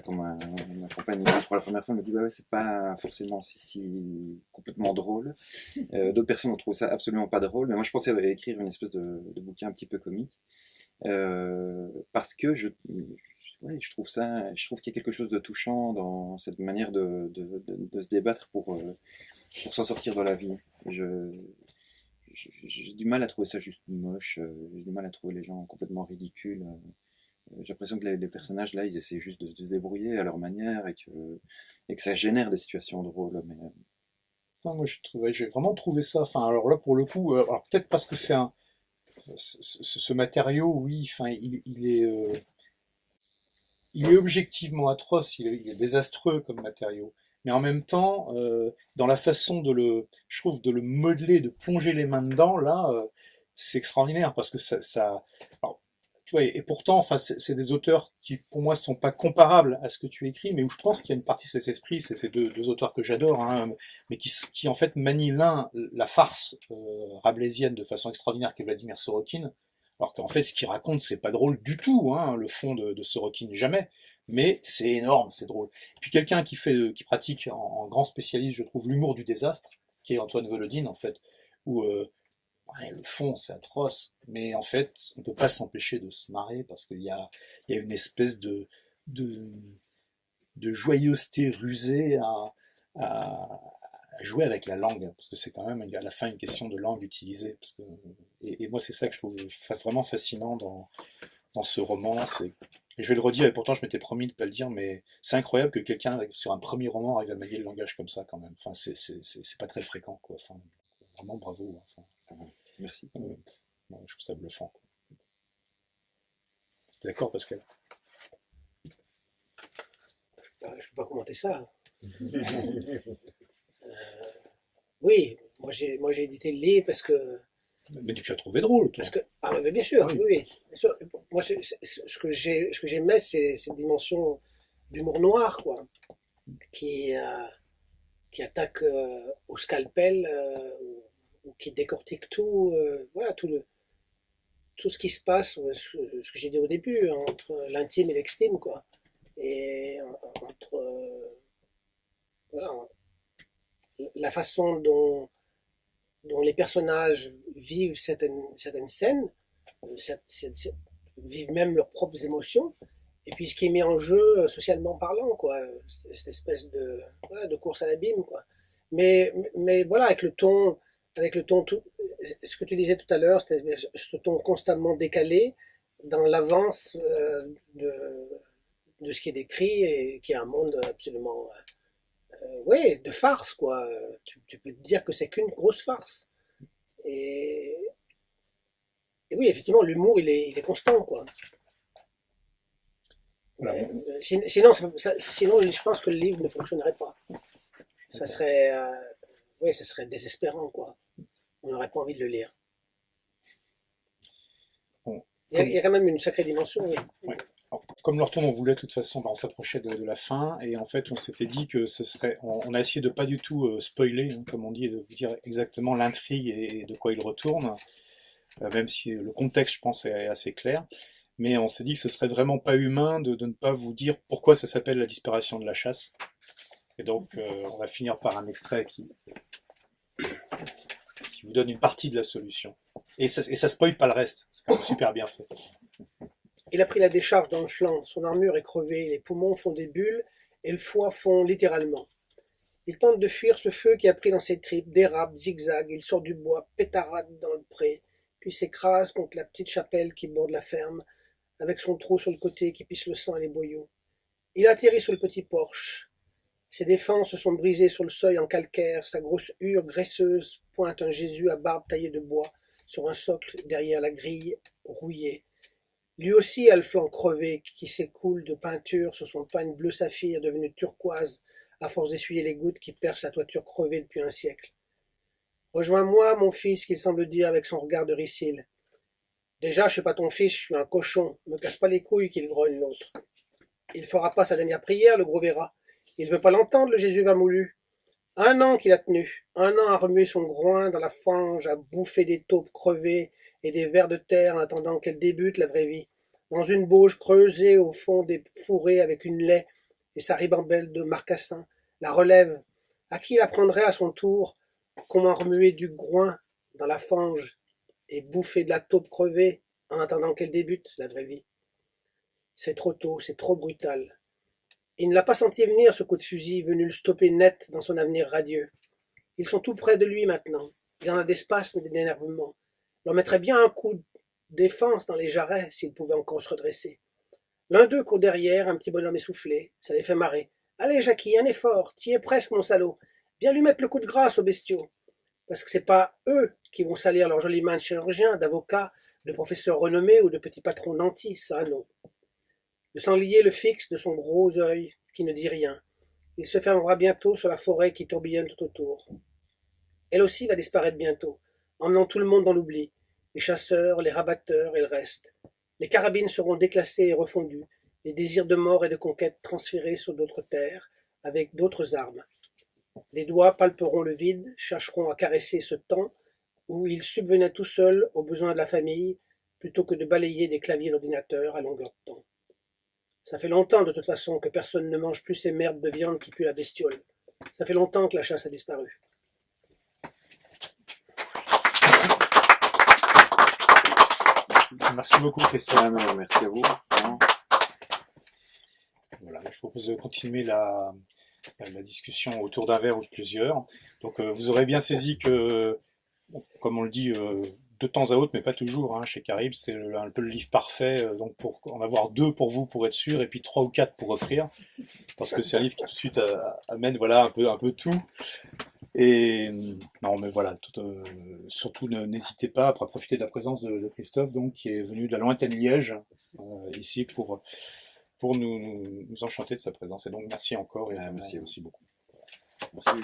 quand ma compagne pour la première fois me dit bah ouais, c'est pas forcément si complètement drôle. D'autres personnes ont trouvé ça absolument pas drôle, mais moi je pensais écrire une espèce de bouquin un petit peu comique parce que ouais, je trouve qu'il y a quelque chose de touchant dans cette manière de se débattre pour s'en sortir dans la vie. J'ai du mal à trouver ça juste moche, j'ai du mal à trouver les gens complètement ridicules. J'ai l'impression que les personnages là, ils essaient juste de se débrouiller à leur manière et que ça génère des situations drôles. Mais Non, moi, j'ai vraiment trouvé ça. Enfin, alors là, pour le coup, alors peut-être parce que c'est ce matériau, oui, enfin, il est objectivement atroce, il est désastreux comme matériau. Mais en même temps, dans la façon je trouve, de le modeler, de plonger les mains dedans, là, c'est extraordinaire parce que alors, tu vois, et pourtant, enfin, c'est des auteurs qui, pour moi, sont pas comparables à ce que tu écris, mais où je pense qu'il y a une partie de cet esprit, c'est ces deux auteurs que j'adore, hein, mais qui en fait manient la farce rabelaisienne de façon extraordinaire, qui est Vladimir Sorokin, alors qu'en fait, ce qu'il raconte, c'est pas drôle du tout, hein, le fond de Sorokin, jamais. Mais c'est énorme, c'est drôle. Et puis quelqu'un qui pratique en grand spécialiste, je trouve, l'humour du désastre, qui est Antoine Volodine, en fait, où ouais, le fond, c'est atroce, mais en fait, on peut pas s'empêcher de se marrer parce qu'il y a une espèce de, de joyeuseté rusée à jouer avec la langue, parce que c'est quand même à la fin une question de langue utilisée. Et moi, c'est ça que je trouve vraiment fascinant dans ce roman. Et je vais le redire, et pourtant je m'étais promis de ne pas le dire, mais c'est incroyable que quelqu'un, sur un premier roman, arrive à manier le langage comme ça, quand même. Enfin, c'est pas très fréquent, quoi. Enfin, vraiment bravo. Enfin, Merci. ouais, je trouve ça bluffant, quoi. T'es d'accord, Pascal? Je ne peux pas commenter ça. Oui, moi j'ai édité le livre parce que Mais tu as trouvé drôle, toi. ah mais bien sûr, Oui. oui, oui, bien sûr. Moi ce que j'aimais c'est cette dimension d'humour noir quoi, qui qui attaque au scalpel ou qui décortique tout, voilà tout ce qui se passe, ce que j'ai dit au début, entre l'intime et l'extime quoi, et entre voilà, la façon dont les personnages vivent certaines scènes, vivent même leurs propres émotions, et puis ce qui est mis en jeu socialement parlant, quoi, cette espèce voilà, de course à l'abîme, quoi. Mais voilà, avec le ton tout, ce que tu disais tout à l'heure, c'était ce ton constamment décalé dans l'avance de ce qui est décrit et qui est un monde absolument ouais, de farce, quoi. Tu peux te dire que c'est qu'une grosse farce. Et, et oui, effectivement, l'humour, il est constant, quoi. Voilà. Sinon, sinon, je pense que le livre ne fonctionnerait pas. Ça serait, oui, ça serait désespérant, quoi. On n'aurait pas envie de le lire. Bon, Il y a quand même une sacrée dimension, oui. ouais. Alors, comme Lorton, on voulait de toute façon, on s'approchait de la fin, et en fait, on s'était dit que ce serait. On a essayé de pas du tout spoiler, hein, comme on dit, et de vous dire exactement l'intrigue et de quoi il retourne, même si le contexte, je pense, est assez clair. Mais on s'est dit que ce serait vraiment pas humain de ne pas vous dire pourquoi ça s'appelle la disparition de la chasse. Et donc, on va finir par un extrait qui vous donne une partie de la solution. Et ça spoil pas le reste. C'est quand même super bien fait. Il a pris la décharge dans le flanc, son armure est crevée, les poumons font des bulles et le foie fond littéralement. Il tente de fuir ce feu qui a pris dans ses tripes, dérape, zigzague, il sort du bois, pétarade dans le pré, puis s'écrase contre la petite chapelle qui borde la ferme, avec son trou sur le côté qui pisse le sang et les boyaux. Il atterrit sur le petit porche. Ses défenses sont brisées sur le seuil en calcaire, sa grosse hure graisseuse pointe un Jésus à barbe taillée de bois sur un socle derrière la grille rouillée. Lui aussi a le flanc crevé qui s'écoule de peinture sur son pagne bleu saphir devenu turquoise à force d'essuyer les gouttes qui percent sa toiture crevée depuis un siècle. Rejoins-moi, mon fils, qu'il semble dire avec son regard de ricile. Déjà, je suis pas ton fils, je suis un cochon. Me casse pas les couilles, qu'il grogne l'autre. Il fera pas sa dernière prière, le gros verra. Il veut pas l'entendre, le Jésus vermoulu. 1 an qu'il a tenu, 1 an à remuer son groin dans la fange, à bouffer des taupes crevées et des vers de terre en attendant qu'elle débute la vraie vie. Dans une bauge creusée au fond des fourrés avec une laie et sa ribambelle de marcassin, la relève. À qui il apprendrait à son tour comment remuer du groin dans la fange et bouffer de la taupe crevée en attendant qu'elle débute la vraie vie. C'est trop tôt, c'est trop brutal. Il ne l'a pas senti venir, ce coup de fusil, venu le stopper net dans son avenir radieux. Ils sont tout près de lui maintenant. Il en a des spasmes et d'énervement. Il leur mettrait bien un coup de défense dans les jarrets s'il pouvait encore se redresser. L'un d'eux court derrière, un petit bonhomme essoufflé. Ça les fait marrer. Allez, Jackie, un effort. T'y es presque, mon salaud. Viens lui mettre le coup de grâce aux bestiaux. Parce que c'est pas eux qui vont salir leurs jolies mains de chirurgien, d'avocat, de professeur renommé ou de petit patron nanti, ça non. Le sanglier le fixe de son gros œil qui ne dit rien. Il se fermera bientôt sur la forêt qui tourbillonne tout autour. Elle aussi va disparaître bientôt, emmenant tout le monde dans l'oubli, les chasseurs, les rabatteurs et le reste. Les carabines seront déclassées et refondues, les désirs de mort et de conquête transférés sur d'autres terres, avec d'autres armes. Les doigts palperont le vide, chercheront à caresser ce temps où il subvenait tout seul aux besoins de la famille, plutôt que de balayer des claviers d'ordinateur à longueur de temps. Ça fait longtemps de toute façon que personne ne mange plus ces merdes de viande qui puent la bestiole. Ça fait longtemps que la chasse a disparu. Merci beaucoup, Christian. Merci à vous. Voilà, je propose de continuer la discussion autour d'un verre ou de plusieurs. Donc, vous aurez bien saisi que, bon, comme on le dit de temps à autre, mais pas toujours, hein, chez Caribe, c'est un peu le livre parfait. Donc, pour en avoir 2 pour vous, pour être sûr, et puis 3 ou 4 pour offrir, parce que c'est un livre qui tout de suite amène, voilà, un peu tout. Et non, mais voilà, surtout n'hésitez pas à profiter de la présence de Christophe, donc, qui est venu de la lointaine Liège, ici pour nous enchanter de sa présence. Et donc merci encore et Merci. beaucoup. Merci.